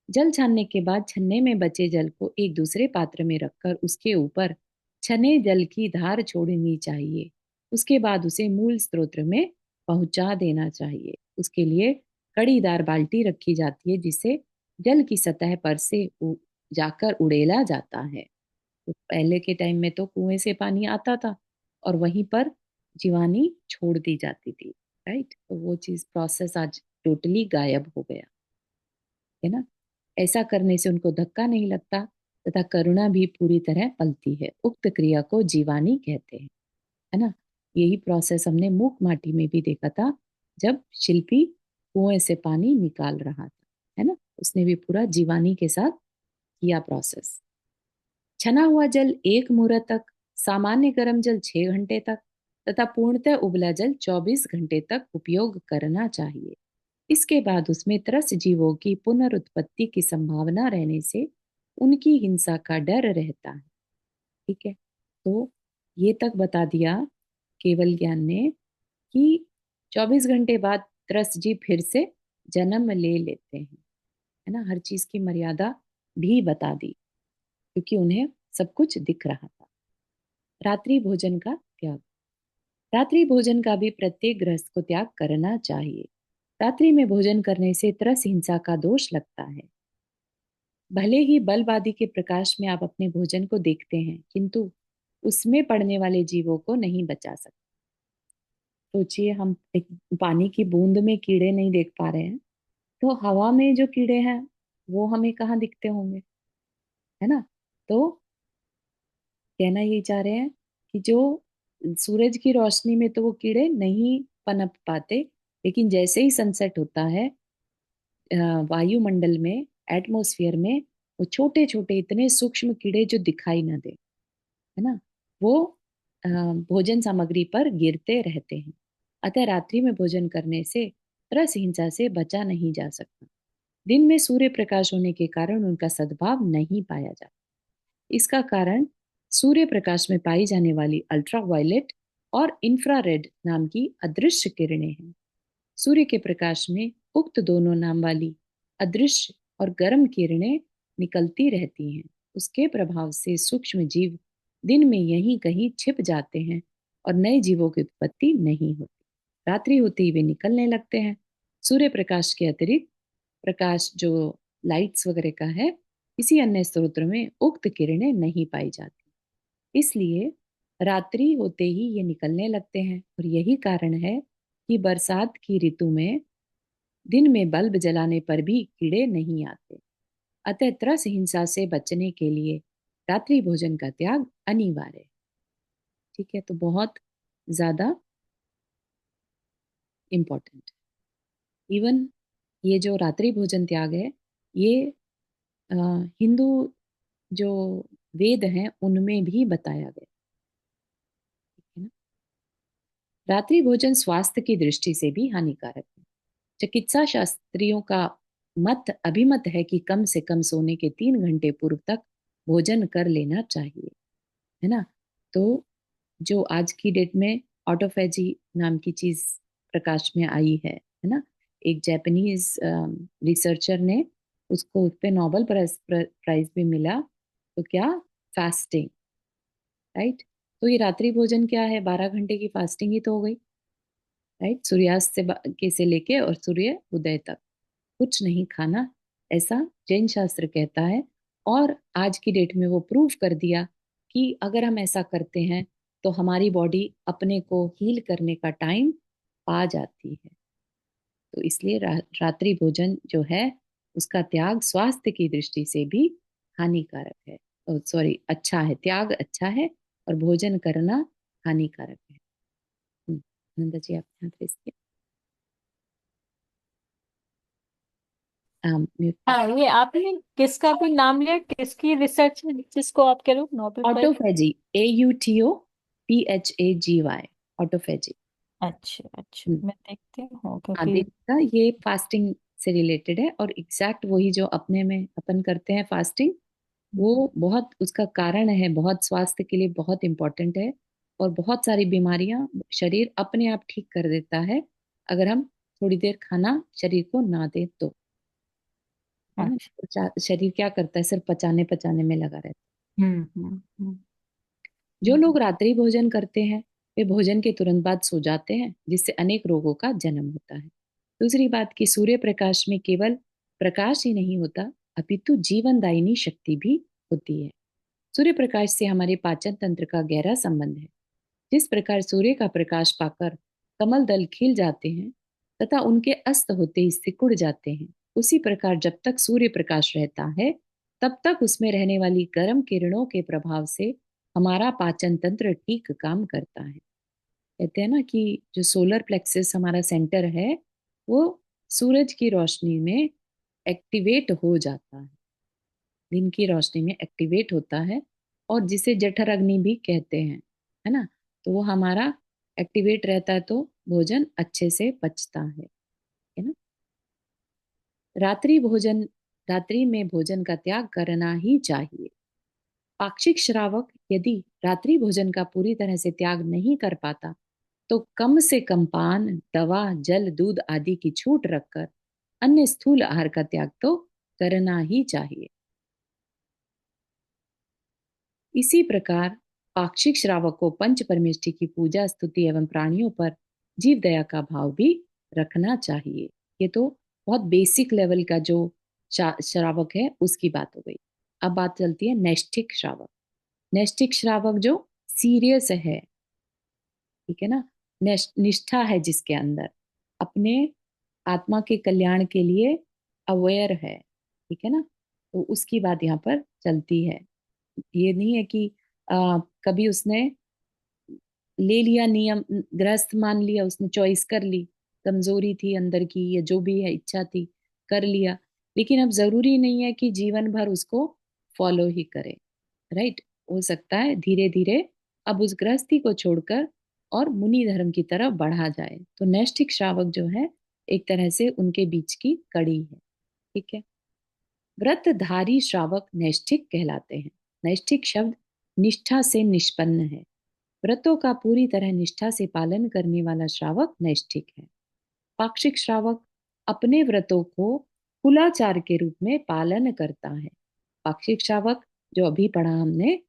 जल छानने के बाद छन्ने में बचे जल को एक दूसरे पात्र में रखकर उसके ऊपर छने जल की धार छोड़नी चाहिए। उसके बाद उसे मूल स्रोत में पहुंचा देना चाहिए। उसके लिए कड़ीदार बाल्टी रखी जाती है जिसे जल की सतह पर से जाकर उड़ेला जाता है। तो पहले के टाइम में तो कुएं से पानी आता था और वहीं पर जीवानी छोड़ दी जाती थी। राइट, तो वो चीज प्रोसेस आज टोटली गायब हो गया है ना। ऐसा करने से उनको धक्का नहीं लगता तथा करुणा भी पूरी तरह पलती है। उक्त क्रिया को जीवानी कहते हैं, है ना। यही प्रोसेस हमने मूक माटी में भी देखा था, जब शिल्पी कुएं से पानी निकाल रहा था, है ना। उसने भी पूरा जीवानी के साथ किया प्रोसेस। छना हुआ जल 1 मुहूर्त तक, सामान्य गर्म जल 6 घंटे तक तथा पूर्णतः उबला जल 24 घंटे तक उपयोग करना चाहिए। इसके बाद उसमें त्रस्त जीवों की पुनरुत्पत्ति की संभावना रहने से उनकी हिंसा का डर रहता है। ठीक है, तो ये तक बता दिया केवल ज्ञान ने कि 24 घंटे बाद त्रस्त जीव फिर से जन्म ले लेते हैं, है ना। हर चीज की मर्यादा भी बता दी, क्योंकि उन्हें सब कुछ दिख रहा था। रात्रि भोजन का त्याग। रात्रि भोजन का भी प्रत्येक गृहस्थ को त्याग करना चाहिए। रात्रि में भोजन करने से त्रस हिंसा का दोष लगता है। भले ही बल्ब आदि के प्रकाश में आप अपने भोजन को देखते हैं, किंतु उसमें पड़ने वाले जीवों को नहीं बचा सकते। सोचिए, हम एक पानी की बूंद में कीड़े नहीं देख पा रहे हैं, तो हवा में जो कीड़े हैं वो हमें कहाँ दिखते होंगे, है ना। तो कहना यही चाह रहे हैं कि जो सूरज की रोशनी में तो वो कीड़े नहीं पनप पाते, लेकिन जैसे ही सनसेट होता है, वायुमंडल में, एटमॉस्फेयर में, वो छोटे छोटे इतने सूक्ष्म कीड़े जो दिखाई ना दे, है ना, वो भोजन सामग्री पर गिरते रहते हैं। अतः रात्रि में भोजन करने से रस हिंसा से बचा नहीं जा सकता। दिन में सूर्य प्रकाश होने के कारण उनका सद्भाव नहीं पाया जाता। इसका कारण सूर्य प्रकाश में पाई जाने वाली अल्ट्रावायलेट और इंफ्रारेड नाम की अदृश्य किरणें हैं। सूर्य के प्रकाश में उक्त दोनों नाम वाली अदृश्य और गर्म किरणें निकलती रहती हैं। उसके प्रभाव से सूक्ष्म जीव दिन में यहीं कहीं छिप जाते हैं और नए जीवों की उत्पत्ति नहीं होती। रात्रि होते ही वे निकलने लगते हैं। सूर्य प्रकाश के अतिरिक्त प्रकाश जो लाइट्स वगैरह का है, किसी अन्य स्रोत में उक्त किरणें नहीं पाई जाती। इसलिए रात्रि होते ही ये निकलने लगते हैं और यही कारण है कि बरसात की ऋतु में दिन में बल्ब जलाने पर भी कीड़े नहीं आते। अतः त्रस हिंसा से बचने के लिए रात्रि भोजन का त्याग अनिवार्य है। ठीक है, तो बहुत ज्यादा इम्पोर्टेंट। इवन ये जो रात्रि भोजन त्याग है, ये अ, हिंदू जो वेद हैं उनमें भी बताया गया। ठीक है ना। रात्रि भोजन स्वास्थ्य की दृष्टि से भी हानिकारक है। चिकित्सा शास्त्रियों का अभिमत है कि कम से कम सोने के 3 घंटे पूर्व तक भोजन कर लेना चाहिए, है ना। तो जो आज की डेट में ऑटोफेजी नाम की चीज प्रकाश में आई है ना। एक जापानीज रिसर्चर ने उसको, उस पे नोबेल प्राइज भी मिला। तो क्या, फास्टिंग, राइट। तो ये रात्रि भोजन क्या है, 12 घंटे की फास्टिंग ही तो हो गई, राइट। सूर्यास्त के से लेके और सूर्य उदय तक कुछ नहीं खाना, ऐसा जैन शास्त्र कहता है। और आज की डेट में वो प्रूव कर दिया कि अगर हम ऐसा करते हैं तो हमारी बॉडी अपने को हील करने का टाइम पा जाती है। तो इसलिए रात्रि भोजन जो है उसका त्याग स्वास्थ्य की दृष्टि से भी हानिकारक है। सॉरी, अच्छा है, त्याग अच्छा है और भोजन करना हानिकारक है। नंदा जी, आप ध्यान रखिए। म्यूट। हाँ, ये आपने किसका भी नाम लिया, किसकी रिसर्च है जिसको आप कह रहे हो Nobel prize? Autophagy, AUTOPHAGY, autophagy. अच्छा अच्छा, मैं देखती हूँ हाँ, क्योंकि देखा, ये फास्टिंग से रिलेटेड है और एग्जैक्ट वही जो अपने में अपन करते हैं फास्टिंग, वो बहुत उसका कारण है, बहुत स्वास्थ्य के लिए बहुत इंपॉर्टेंट है। और बहुत सारी बीमारियां शरीर अपने आप ठीक कर देता है अगर हम थोड़ी देर खाना शरीर को ना दे तो, है ना। अच्छा। शरीर क्या करता है, सिर्फ पचाने पचाने में लगा रहता है। हम्म। जो लोग रात्रि भोजन करते हैं वे भोजन के तुरंत बाद सो जाते हैं, जिससे अनेक रोगों का जन्म होता है। दूसरी बात कि सूर्य प्रकाश में केवल प्रकाश ही नहीं होता, अपितु जीवनदायिनी शक्ति भी होती है। सूर्य प्रकाश से हमारे पाचन तंत्र का गहरा संबंध है। जिस प्रकार सूर्य का प्रकाश पाकर कमल दल खिल जाते हैं तथा उनके अस्त होते ही सिकुड़ जाते हैं, उसी प्रकार जब तक सूर्य प्रकाश रहता है तब तक उसमें रहने वाली गर्म किरणों के प्रभाव से हमारा पाचन तंत्र ठीक काम करता है। कहते हैं ना कि जो सोलर प्लेक्सस हमारा सेंटर है वो सूरज की रोशनी में एक्टिवेट हो जाता है, दिन की रोशनी में एक्टिवेट होता है। और जिसे जठर अग्नि भी कहते हैं, है ना। तो वो हमारा एक्टिवेट रहता है तो भोजन अच्छे से पचता है ना। रात्रि भोजन, रात्रि में भोजन का त्याग करना ही चाहिए। पाक्षिक श्रावक यदि रात्रि भोजन का पूरी तरह से त्याग नहीं कर पाता तो कम से कम पान, दवा, जल, दूध आदि की छूट रखकर अन्य स्थूल आहार का त्याग तो करना ही चाहिए। इसी प्रकार पाक्षिक श्रावक को पंच परमेष्ठि की पूजा, स्तुति एवं प्राणियों पर जीव दया का भाव भी रखना चाहिए। ये तो बहुत बेसिक लेवल का जो श्रावक है उसकी बात हो गई। अब बात चलती है नैष्ठिक श्रावक। नैष्ठिक श्रावक जो सीरियस है, ठीक है ना, निष्ठा है जिसके अंदर, अपने आत्मा के कल्याण के लिए अवेयर है, ठीक है ना। तो उसकी बात यहाँ पर चलती है। ये नहीं है कि कभी उसने ले लिया नियम, गृहस्थ मान लिया, उसने चॉइस कर ली, कमजोरी थी अंदर की या जो भी है इच्छा थी, कर लिया, लेकिन अब जरूरी नहीं है कि जीवन भर उसको फॉलो ही करे, राइट। हो सकता है धीरे धीरे अब उस गृहस्थी को छोड़कर और मुनि धर्म की तरफ बढ़ा जाए। तो नैष्ठिक श्रावक जो है एक तरह से उनके बीच की कड़ी है, ठीक है। व्रतधारी श्रावक नैष्ठिक कहलाते हैं। नैष्ठिक शब्द निष्ठा से निष्पन्न है। व्रतों का पूरी तरह निष्ठा से पालन करने वाला श्रावक नैष्ठिक है। पाक्षिक श्रावक अपने व्रतों को कुलाचार के रूप में पालन करता है। पाक्षिक श्रावक जो अभी पढ़ा हमने,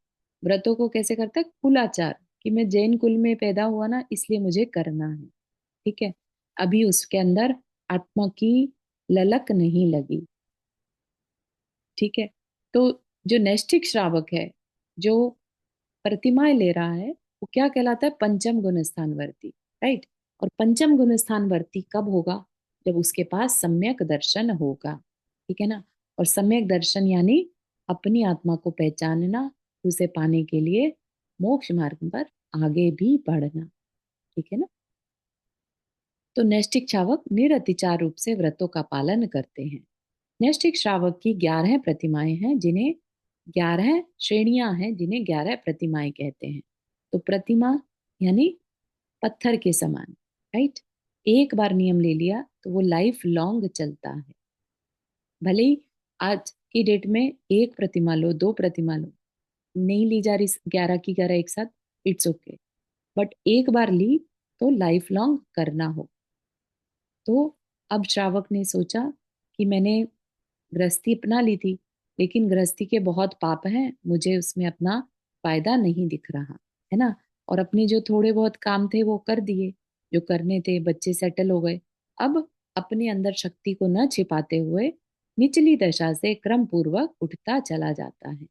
व्रतों को कैसे करता है, कुलाचार, कि मैं जैन कुल में पैदा हुआ ना इसलिए मुझे करना है, ठीक है। अभी उसके अंदर आत्मा की ललक नहीं लगी, ठीक है। तो जो नैष्ठिक श्रावक है, जो प्रतिमाएं ले रहा है, वो क्या कहलाता है? पंचम गुण स्थान वर्ती, राइट। और पंचम गुण स्थान वर्ती कब होगा? जब उसके पास सम्यक दर्शन होगा, ठीक है ना। और सम्यक दर्शन यानी अपनी आत्मा को पहचानना, उसे पाने के लिए मोक्ष मार्ग पर आगे भी बढ़ना, ठीक है ना। तो नैष्ठिक श्रावक निरतिचार रूप से व्रतों का पालन करते हैं। नैष्ठिक श्रावक की 11 प्रतिमाएं हैं, जिन्हें 11 श्रेणियां हैं, जिन्हें 11 प्रतिमाएं कहते हैं। तो प्रतिमा यानी पत्थर के समान, राइट। एक बार नियम ले लिया तो वो लाइफ लॉन्ग चलता है। भले ही आज की डेट में एक प्रतिमा लो, दो प्रतिमा लो, नहीं ली जा रही 11 की 11 एक साथ, इट्स ओके, बट एक बार ली तो लाइफ लॉन्ग करना हो। तो अब श्रावक ने सोचा कि मैंने गृहस्थी अपना ली थी, लेकिन गृहस्थी के बहुत पाप हैं, मुझे उसमें अपना फायदा नहीं दिख रहा है ना। और अपने जो थोड़े बहुत काम थे वो कर दिए, जो करने थे, बच्चे सेटल हो गए। अब अपने अंदर शक्ति को न छिपाते हुए निचली दशा से क्रम पूर्वक उठता चला जाता है।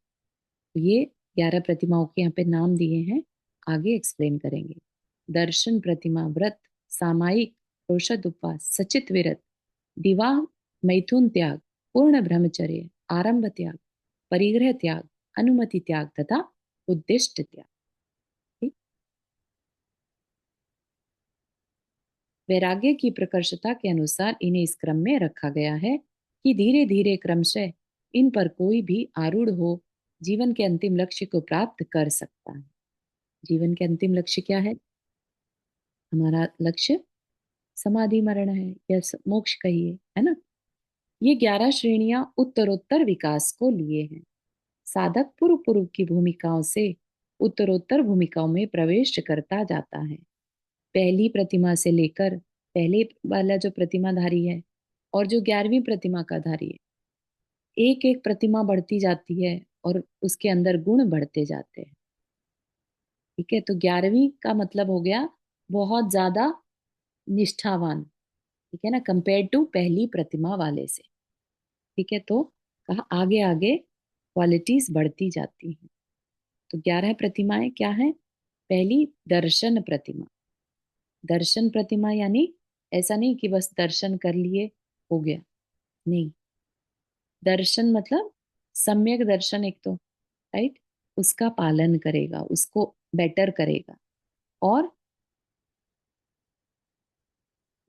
ये 11 प्रतिमाओं के यहाँ पे नाम दिए हैं, आगे एक्सप्लेन करेंगे। दर्शन प्रतिमा, व्रत, सामायिक, औषध उपवास, सचित विरत, विवाह, मैथुन त्याग, पूर्ण ब्रह्मचर्य, आरंभ त्याग, परिग्रह त्याग, अनुमति त्याग तथा उद्दिष्ट त्याग। ठीक? वैराग्य की प्रकर्षता के अनुसार इन्हें इस क्रम में रखा गया है कि धीरे धीरे क्रमशः इन पर कोई भी आरूढ़ हो जीवन के अंतिम लक्ष्य को प्राप्त कर सकता है। जीवन के अंतिम लक्ष्य क्या है? हमारा लक्ष्य समाधि मरण है या मोक्ष कहिए, है ना। ये 11 श्रेणियां उत्तरोत्तर विकास को लिए हैं। साधक पूर्व पूर्व की भूमिकाओं से उत्तरोत्तर भूमिकाओं में प्रवेश करता जाता है। पहली प्रतिमा से लेकर, पहले वाला जो प्रतिमाधारी है और जो 11वीं प्रतिमा का धारी है, एक एक प्रतिमा बढ़ती जाती है और उसके अंदर गुण बढ़ते जाते हैं। ठीक है, तो 11वीं का मतलब हो गया बहुत ज्यादा निष्ठावान, ठीक है ना, कंपेयर टू पहली प्रतिमा वाले से। ठीक है, तो कहा आगे आगे क्वालिटीज बढ़ती जाती हैं। तो 11 प्रतिमाएं क्या है? पहली दर्शन प्रतिमा। दर्शन प्रतिमा यानी ऐसा नहीं कि बस दर्शन कर लिए हो गया, नहीं। दर्शन मतलब सम्यक दर्शन, एक तो, राइट, उसका पालन करेगा, उसको बेटर करेगा। और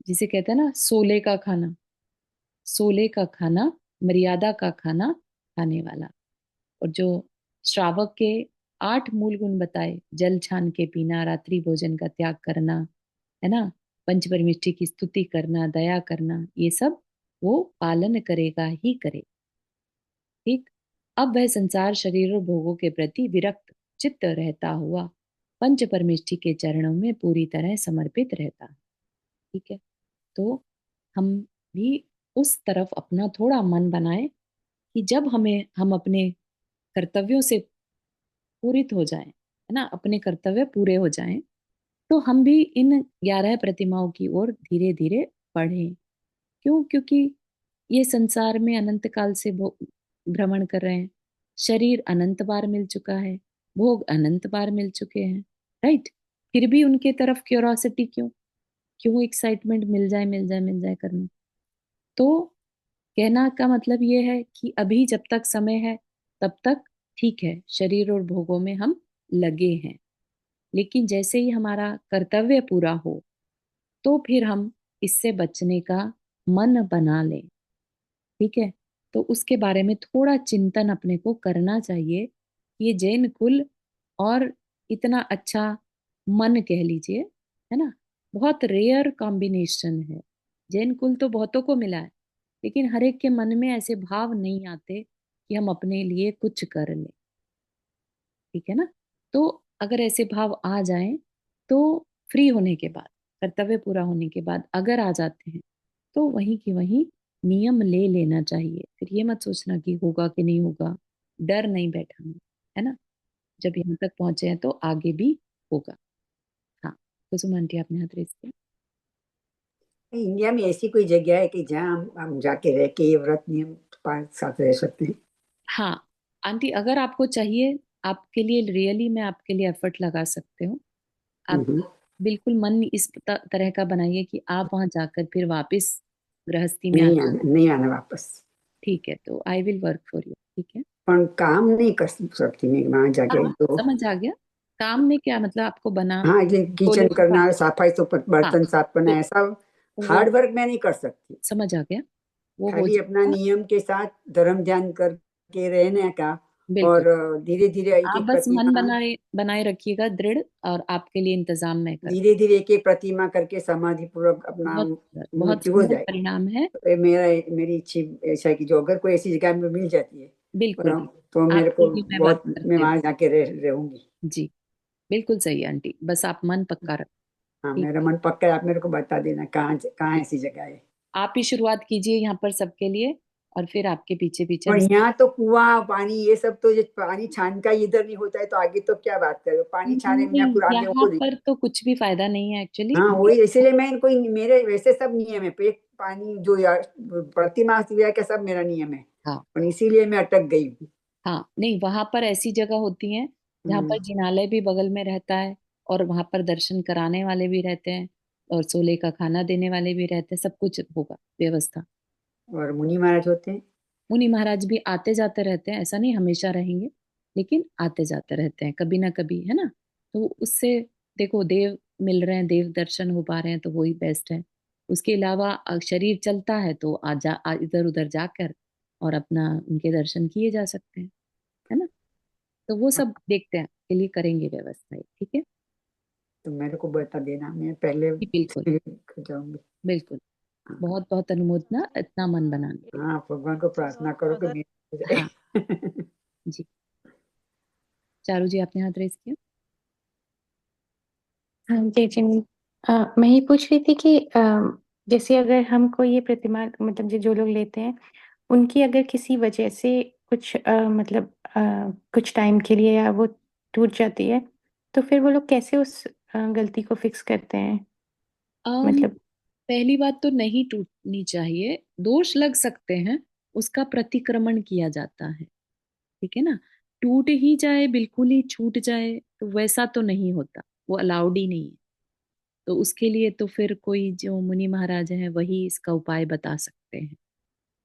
जिसे कहते हैं ना सोले का खाना, सोले का खाना, मर्यादा का खाना खाने वाला। और जो श्रावक के 8 मूल गुण बताए, जल छान के पीना, रात्रि भोजन का त्याग करना, है ना, पंचपरमेष्ठी की स्तुति करना, दया करना, ये सब वो पालन करेगा ही करेगा। ठीक। अब वह संसार, शरीर और भोगों के प्रति विरक्त चित्त रहता हुआ पंच परमेष्ठी के चरणों में पूरी तरह समर्पित रहता है। ठीक है, तो हम भी उस तरफ अपना थोड़ा मन बनाए कि जब हम अपने कर्तव्यों से पूरित हो जाएं, है ना, अपने कर्तव्य पूरे हो जाएं, तो हम भी इन 11 प्रतिमाओं की ओर धीरे धीरे बढ़ें। क्यों? क्योंकि ये संसार में अनंत काल से भ्रमण कर रहे हैं, शरीर अनंत बार मिल चुका है, भोग अनंत बार मिल चुके हैं, राइट। फिर भी उनके तरफ क्यूरोसिटी क्यों? क्यों एक्साइटमेंट मिल जाए मिल जाए मिल जाए करना? तो कहना का मतलब ये है कि अभी जब तक समय है तब तक ठीक है, शरीर और भोगों में हम लगे हैं, लेकिन जैसे ही हमारा कर्तव्य पूरा हो तो फिर हम इससे बचने का मन बना लें। ठीक है, तो उसके बारे में थोड़ा चिंतन अपने को करना चाहिए। ये जैन कुल और इतना अच्छा मन कह लीजिए, है ना, बहुत रेयर कॉम्बिनेशन है। जैन कुल तो बहुतों को मिला है, लेकिन हर एक के मन में ऐसे भाव नहीं आते कि हम अपने लिए कुछ कर लें। ठीक है ना, तो अगर ऐसे भाव आ जाएं तो फ्री होने के बाद, कर्तव्य पूरा होने के बाद अगर आ जाते हैं तो वहीं की वहीं नियम ले लेना चाहिए। फिर ये मत सोचना कि होगा कि नहीं होगा, डर नहीं बैठाना, है ना। जब यहाँ तक पहुंचे हैं तो आगे भी होगा। हाँ, कुसुम आंटी आपने हाथ रेस किया। इंडिया में ऐसी कोई जगह है कि जहाँ हम जाके रह के ये व्रत नियम साथ रह सकते हैं? हाँ आंटी, अगर आपको चाहिए, आपके लिए रियली मैं आपके लिए एफर्ट लगा सकते हूँ। आप बिल्कुल मन इस तरह का बनाइए कि आप वहां जाकर फिर वापस गृहस्थी में नहीं आना, नहीं आना वापस। ठीक है, तो I will work for you. ठीक है, पर काम नहीं कर सकती मैं वहां जाके हाँ तो। समझ आ गया। काम में क्या मतलब, आपको बना हाँ, ये बोले किचन तो करना, काम, सफाई तो हाँ बर्तन साफ करना, तो ऐसा वो हार्ड वर्क मैं नहीं कर सकती। समझ आ गया, वो हो खाली अपना जाएगा। नियम के साथ धर्म ध्यान करके रहने का। बिल्कुल, और धीरे धीरे एक आप एक बस मन प्रतिमा, बनाए बनाए रखिएगा दृढ़, और आपके लिए इंतजाम मैं कर, धीरे धीरे एक एक प्रतिमा करके समाधि पूर्वक अपना बहुत मृत्यु हो सुंदर जाए। परिणाम है। तो ये मेरी ऐसा है कि जो अगर कोई ऐसी जगह में मिल जाती है बिल्कुल पर तो मेरे आपके को लिए मैं बात बहुत, मैं करते वहां जाके रहूंगी। जी, बिल्कुल सही आंटी, बस आप मन पक्का रखें। हाँ, ठीक मेरा मन पक्का है। आप मेरे को बता देना कहाँ कहाँ है, ऐसी जगह है। आप ही शुरुआत कीजिए यहाँ पर सबके लिए, और फिर आपके पीछे पीछे और हम। यहाँ तो कुआं पानी ये सब तो, ये पानी छान का इधर नहीं होता है तो आगे तो क्या बात करो, पानी छाने में नहीं, आगे यहाँ वो नहीं। पर तो कुछ भी फायदा नहीं है एक्चुअली। हाँ, वही इसीलिए मैं इनको, मेरे वैसे सब नियम है पे पानी जो प्रतिमा क्रिया का सब मेरा नियम है। हाँ और इसीलिए मैं अटक गई हूँ। हाँ, नहीं वहां पर ऐसी जगह होती हैं जहाँ पर जिनालय भी बगल में रहता है, और वहां पर दर्शन कराने वाले भी रहते हैं, और सोले का खाना देने वाले भी रहते हैं, सब कुछ होगा व्यवस्था। और मुनि महाराज होते हैं। मुनि महाराज भी आते जाते रहते हैं, ऐसा नहीं हमेशा रहेंगे, लेकिन आते जाते रहते हैं कभी ना कभी, है ना। तो उससे देखो, देव मिल रहे हैं, देव दर्शन हो पा रहे हैं, तो वही बेस्ट है। उसके अलावा शरीर चलता है तो इधर उधर जाकर और अपना उनके दर्शन किए जा सकते हैं, है ना। तो वो सब देखते हैं, के लिए करेंगे व्यवस्था, ठीक है। तो मेरे को बता देना, मैं पहले जी, बिल्कुल जाऊंगी। बिल्कुल, बहुत बहुत अनुमोदना इतना मन बनाने के हाँ, भगवान को प्रार्थना तो करो कि अगर मेरे हो लिए। हाँ जाए। जी, चारू जी आपने हाथ रेस किया। हाँ जी जी। मैं ही पूछ रही थी कि जैसे अगर हमको ये प्रतिमा मतलब जो लोग लेते हैं उनकी अगर किसी वजह से कुछ मतलब कुछ टाइम के लिए या वो टूट जाती है तो फिर वो लोग कैसे उस गलती को फिक्स करते हैं अम, मतलब। पहली बात तो नहीं टूटनी चाहिए, दोष लग सकते हैं, उसका प्रतिक्रमण किया जाता है, ठीक है ना। टूट ही जाए, बिल्कुल ही छूट जाए, तो वैसा तो नहीं होता, वो अलाउड ही नहीं है। तो उसके लिए तो फिर कोई जो मुनि महाराज हैं वही इसका उपाय बता सकते हैं।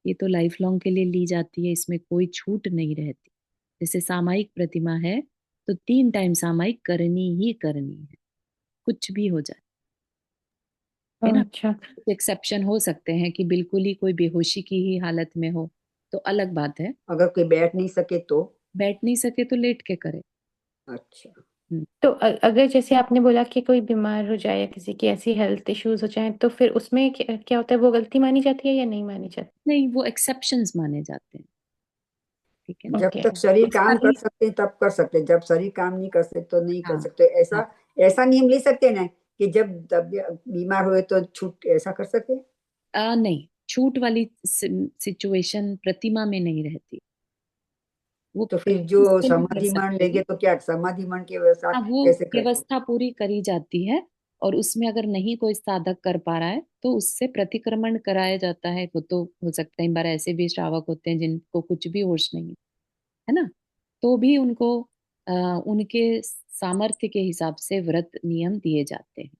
ये तो लाइफ लॉन्ग के लिए ली जाती है, इसमें कोई छूट नहीं रहती। जैसे सामायिक प्रतिमा है तो 3 टाइम सामायिक करनी ही करनी है, कुछ भी हो जाए, है ना। अच्छा। एक्सेप्शन हो सकते हैं कि बिल्कुल ही कोई बेहोशी की ही हालत में हो, तो अलग बात है। अगर कोई बैठ नहीं सके तो। बैठ नहीं सके तो लेट के करे। अच्छा। हम्म, तो अगर जैसे आपने बोला कि कोई बीमार हो जाए या किसी की ऐसी हेल्थ इश्यूज हो जाए तो फिर उसमें क्या होता है वो गलती मानी जाती है या नहीं मानी जाती। नहीं, वो एक्सेप्शंस माने जाते हैं, ठीक है ना। जब ओके। तक शरीर उसका काम कर भी, सकते हैं तब कर सकते हैं, जब शरीर काम नहीं कर सकते तो नहीं कर हाँ सकते। हाँ, ऐसा ऐसा नियम ले सकते हैं ना कि जब बीमार हुए तो छूट, ऐसा कर सकते हैं। नहीं, छूट वाली सिचुएशन प्रतिमा में नहीं रहती, वो तो फिर प्रैक्टिस जो के लिए कर समाधि मन सकते लेंगे हैं। तो क्या समाधि मन की व्यवस्था हाँ, वो कैसे करते हैं। व्यवस्था पूरी करी जाती है, और उसमें अगर नहीं कोई साधक कर पा रहा है तो उससे प्रतिक्रमण कराया जाता है। वो तो हो सकता है, इन बार ऐसे भी श्रावक होते हैं जिनको कुछ भी होश नहीं है, है ना, तो भी उनको उनके सामर्थ्य के हिसाब से व्रत नियम दिए जाते हैं,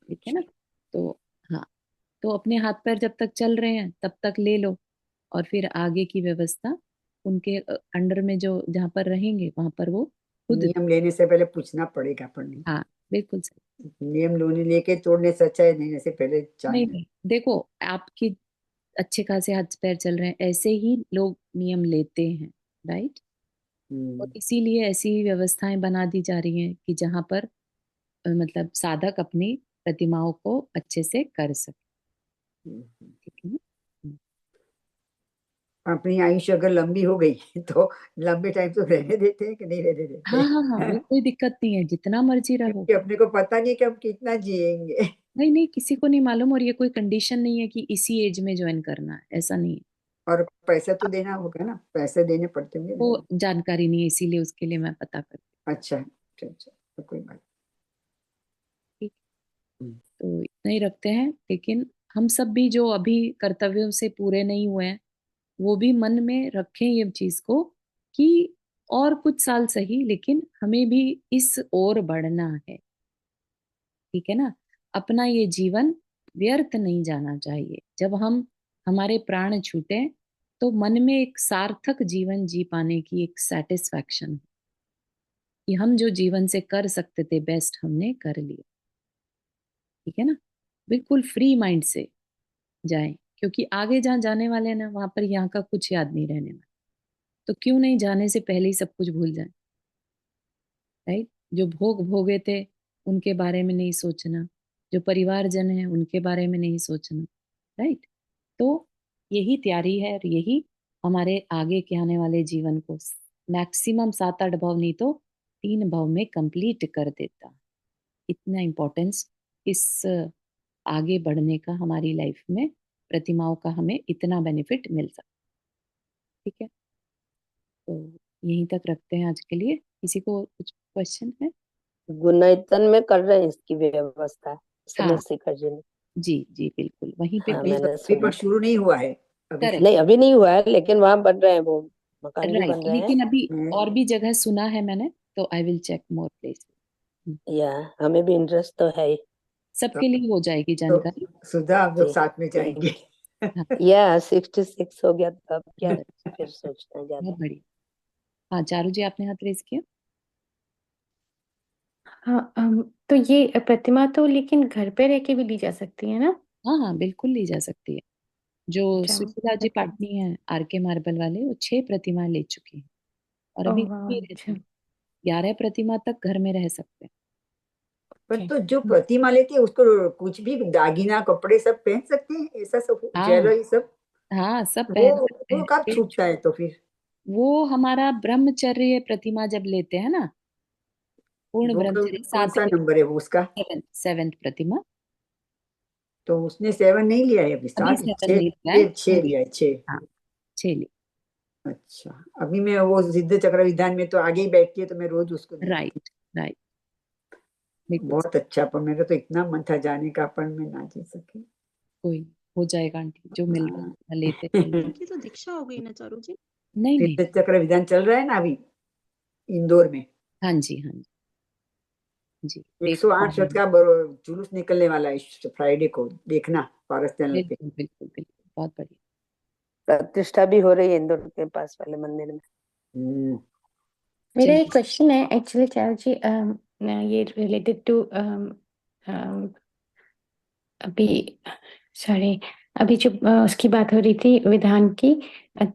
ठीक है ना। तो हाँ, तो अपने हाथ पैर जब तक चल रहे हैं तब तक ले लो, और फिर आगे की व्यवस्था उनके अंडर में जो जहाँ पर रहेंगे वहां पर वो खुद। नियम लेने से पहले पूछना पड़ेगा पढ़ने। हाँ बिल्कुल सही। नियम लोने लेके तोड़ने से अच्छा है लेने से पहले नहीं जानना। नहीं, देखो आपकी अच्छे खासे हाथ पैर चल रहे हैं, ऐसे ही लोग नियम लेते हैं, राइट। और हम्म। इसीलिए ऐसी व्यवस्थाएं बना दी जा रही हैं कि जहाँ पर मतलब साधक अपनी प्रतिमाओं को अच्छे से कर सके, हम्म। ठीक है ना। अपनी आयुष्य अगर लंबी हो गई तो लंबे टाइम तो रहने देते हैं कि नहीं रहने देते हाँ हाँ हाँ, वो हैं? कोई दिक्कत नहीं है, जितना मर्जी रहो। क्योंकि अपने को पता नहीं कि हम कितना जिएंगे। नहीं नहीं, किसी को नहीं मालूम, और ये कोई कंडीशन नहीं है कि इसी एज में ज्वाइन करना है, ऐसा नहीं है। और पैसे तो देना होगा ना, पैसे देने पड़ते होंगे वो ना। जानकारी नहीं है, इसीलिए उसके लिए मैं पता कर, अच्छा अच्छा अच्छा, तो कोई बात ठीक। नहीं। तो इतना ही रखते हैं, लेकिन हम सब भी जो अभी कर्तव्यों से पूरे नहीं हुए हैं, वो भी मन में रखें ये चीज को, कि और कुछ साल सही, लेकिन हमें भी इस ओर बढ़ना है, ठीक है ना। अपना ये जीवन व्यर्थ नहीं जाना चाहिए। जब हम हमारे प्राण छूटे तो मन में एक सार्थक जीवन जी पाने की एक सेटिस्फैक्शन, कि हम जो जीवन से कर सकते थे बेस्ट हमने कर लिया, ठीक है ना। बिल्कुल फ्री माइंड से जाएं, क्योंकि आगे जहाँ जाने वाले हैं ना, वहां पर यहाँ का कुछ याद नहीं रहने वाला। तो क्यों नहीं जाने से पहले ही सब कुछ भूल जाए, राइट। जो भोग भोगे थे उनके बारे में नहीं सोचना, जो परिवारजन है उनके बारे में नहीं सोचना, राइट। तो यही तैयारी है, और यही हमारे आगे के आने वाले जीवन को मैक्सिमम 7-8 भाव नहीं तो 3 भाव में कंप्लीट कर देता। इतना इम्पोर्टेंस इस आगे बढ़ने का हमारी लाइफ में, प्रतिमाओं का हमें इतना बेनिफिट मिल सकता, ठीक है। तो यहीं तक रखते हैं आज के लिए। किसी को कुछ क्वेश्चन है? गुनाइतन में कर रहे हैं इसकी व्यवस्था, हाँ चंद्रशेखर जी ने। जी जी बिल्कुल, वहीं पे हाँ अभी बिल्कुल। मैंने अभी सुना पर था। शुरू नहीं हुआ है अभी। करेक्ट, नहीं अभी नहीं हुआ है, लेकिन वहां बन रहे हैं, वो मकान भी राइट। बन रहे हैं। लेकिन अभी मैं- और भी जगह सुना है मैंने, तो I will check more place. या हमें भी इंटरेस्ट तो है ही। सबके लिए हो जाएगी तो जानकारी। सुधा हम लोग जी साथ में जाएंगे। हाँ, या 66 हो गया तो अब क्या करेक्ट, फिर सोचना है ज्यादा। बहुत बढ़िया। हाँ चारू जी, आपने हाथ रेज किया। हाँ तो ये प्रतिमा तो लेकिन घर पे रह के भी ली जा सकती है ना? हाँ हाँ बिल्कुल ली जा सकती है। जो अच्छा सुशीला जी पाटनी है आरके मार्बल वाले, वो 6 प्रतिमा ले चुकी हैं, और ओह अभी वाह भी अच्छा। रहती हैं। 11 प्रतिमा तक घर में रह सकते हैं। पर ओके तो जो प्रतिमा लेती है उसको कुछ भी दागिना कपड़े सब पहन सकते हैं, ऐसा सब हाँ ज्वेलरी सब। हाँ सब वो पहन सकते वो हैं। कब छूटता है तो फिर? वो हमारा ब्रह्मचर्य प्रतिमा जब लेते हैं ना, पूर्ण वो ब्रह्मचर्य, कौन सा 7वीं, नंबर है वो उसका? सेवेंथ प्रतिमा। तो उसने 7 नहीं लिया है अभी, अभी 7 7 छह नहीं लिया है, छह छह लिया है, 6। हाँ 6 अच्छा, अभी मैं वो सिद्ध चक्र विधान में तो आगे ही बैठती है तो मैं रोज उसको देखती थी। राइट राइट, बिल्कुल। बहुत अच्छा, पर मेरा तो इतना मन था जाने का, पर मैं ना जा सकी। कोई हो जाएगा आंटी, जो मिल रहा हाँ। है लेते चलो। उनकी तो दीक्षा हो गई ना चारू जी। नहीं नहीं, सिद्ध चक्र विधान चल रहा है ना अभी इंदौर में। हाँ जी हाँ जी, 108 शब्द का जुलूस निकलने वाला है इस फ्राइडे को, देखना पारस चैनल पे। बिल्कुल बिल्कुल बिल्कुल, बहुत बढ़िया। प्रतिष्ठा भी हो रही है इंदौर के पास वाले मंदिर में। हम्म। मेरा एक चलिए, क्वेश्चन है एक्चुअली चारू जी, ये रिलेटेड टू अभी सॉरी, अभी जो उसकी बात हो रही थी विधान की,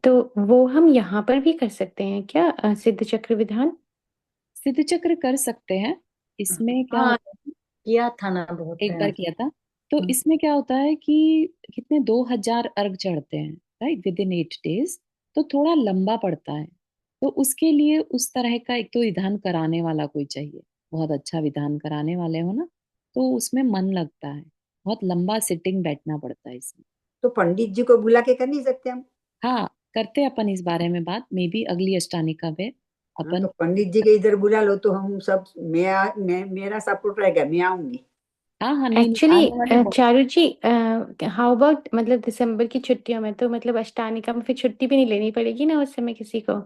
तो वो हम यहाँ पर भी कर सकते हैं क्या, सिद्ध चक्र विधान? सिद्ध चक्र कर सकते हैं। इसमें क्या हाँ होता है, किया था ना बहुत एक बार टाइम। किया था। तो इसमें क्या होता है कि कितने 2000 अर्घ चढ़ते हैं, राइट, विद इन 8 डेज। तो थोड़ा लंबा पड़ता है। तो उसके लिए उस तरह का एक तो विधान कराने वाला कोई चाहिए, बहुत अच्छा विधान कराने वाले हो ना, तो उसमें मन लगता है। बहुत लंबा सिटिंग बैठना पड़ता है इसमें। तो पंडित जी को बुला के कर नहीं सकते हम? हाँ, करते अपन इस बारे में बात, मे बी अगली अष्टानिका पे हाँ, तो अपन। पंडित जी के इधर बुला लो तो हम सब, मैं मेरा सपोर्ट रहेगा, मैं आऊंगी। हाँ हाँ, नहीं नहीं, एक्चुअली आने वाले बहुत। चारू जी, हाउ अबाउट मतलब दिसंबर की छुट्टियों में, तो मतलब अष्टानिका में फिर छुट्टी भी नहीं लेनी पड़ेगी ना उस समय किसी को?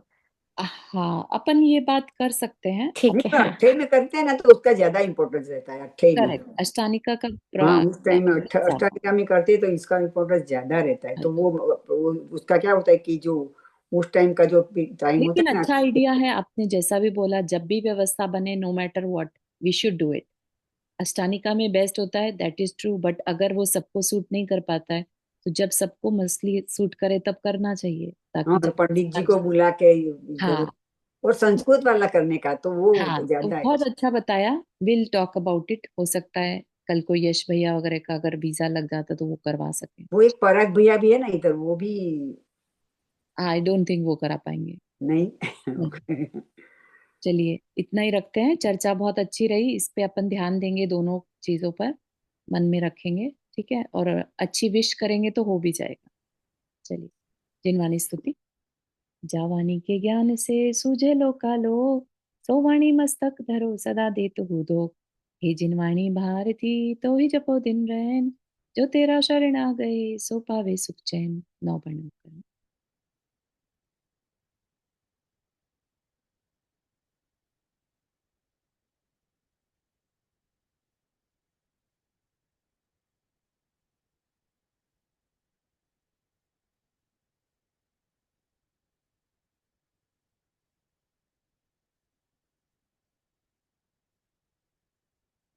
हाँ, अपन ये बात कर सकते हैं। हम ठीक है तो हाँ। 8 में करते हैं ना, तो उसका ज्यादा इंपॉर्टेंस रहता है 8 में। करेक्ट, अष्टानिका का हाँ, उस टाइम में ज्यादा। अष्टाधिकार में करते हैं तो इसका इम्पोर्टेंस ज्यादा रहता है। तो right। वो उसका क्या होता है कि जो उस टाइम का जो टाइम होता लेकिन है ना। अच्छा आइडिया है, आपने जैसा भी बोला, जब भी व्यवस्था बने, no matter what, we should do it. Ashtanika में बेस्ट होता है, दैट इज ट्रू, बट अगर वो सबको सूट नहीं कर पाता है, तो जब सबको मसली सूट करे तब करना चाहिए, हाँ, ताकि और जब पंडित जी को बुला के जरूर, हाँ और संस्कृत वाला करने का तो हाँ, वो तो ज्यादा है। बहुत अच्छा बताया। विल टॉक अबाउट इट, हो सकता है कल को यश भैया वगैरह का अगर वीजा लग जाता तो वो करवा सके। वो एक पराग भैया भी है ना इधर, वो भी आई डोंट थिंक वो करा पाएंगे। नहीं। नहीं। चलिए इतना ही रखते हैं, चर्चा बहुत अच्छी रही, इस पे अपन ध्यान देंगे, दोनों चीजों पर मन में रखेंगे, ठीक है, और अच्छी विश करेंगे तो हो भी जाएगा। चलिए, जिनवानी स्तुति। जावानी के ज्ञान से सूझे लोकालोक, सो वाणी मस्तक धरो सदा देतु दो। हे जिनवाणी भारती तो ही जपो दिन रैन, जो तेरा शरण आ गए सो पावे सुख चैन। 9 पर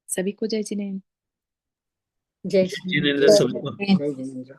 सभी को जय जिनेन्द्र। जय जिनेंद्र श्री सबको। जय जिनेन्द्र।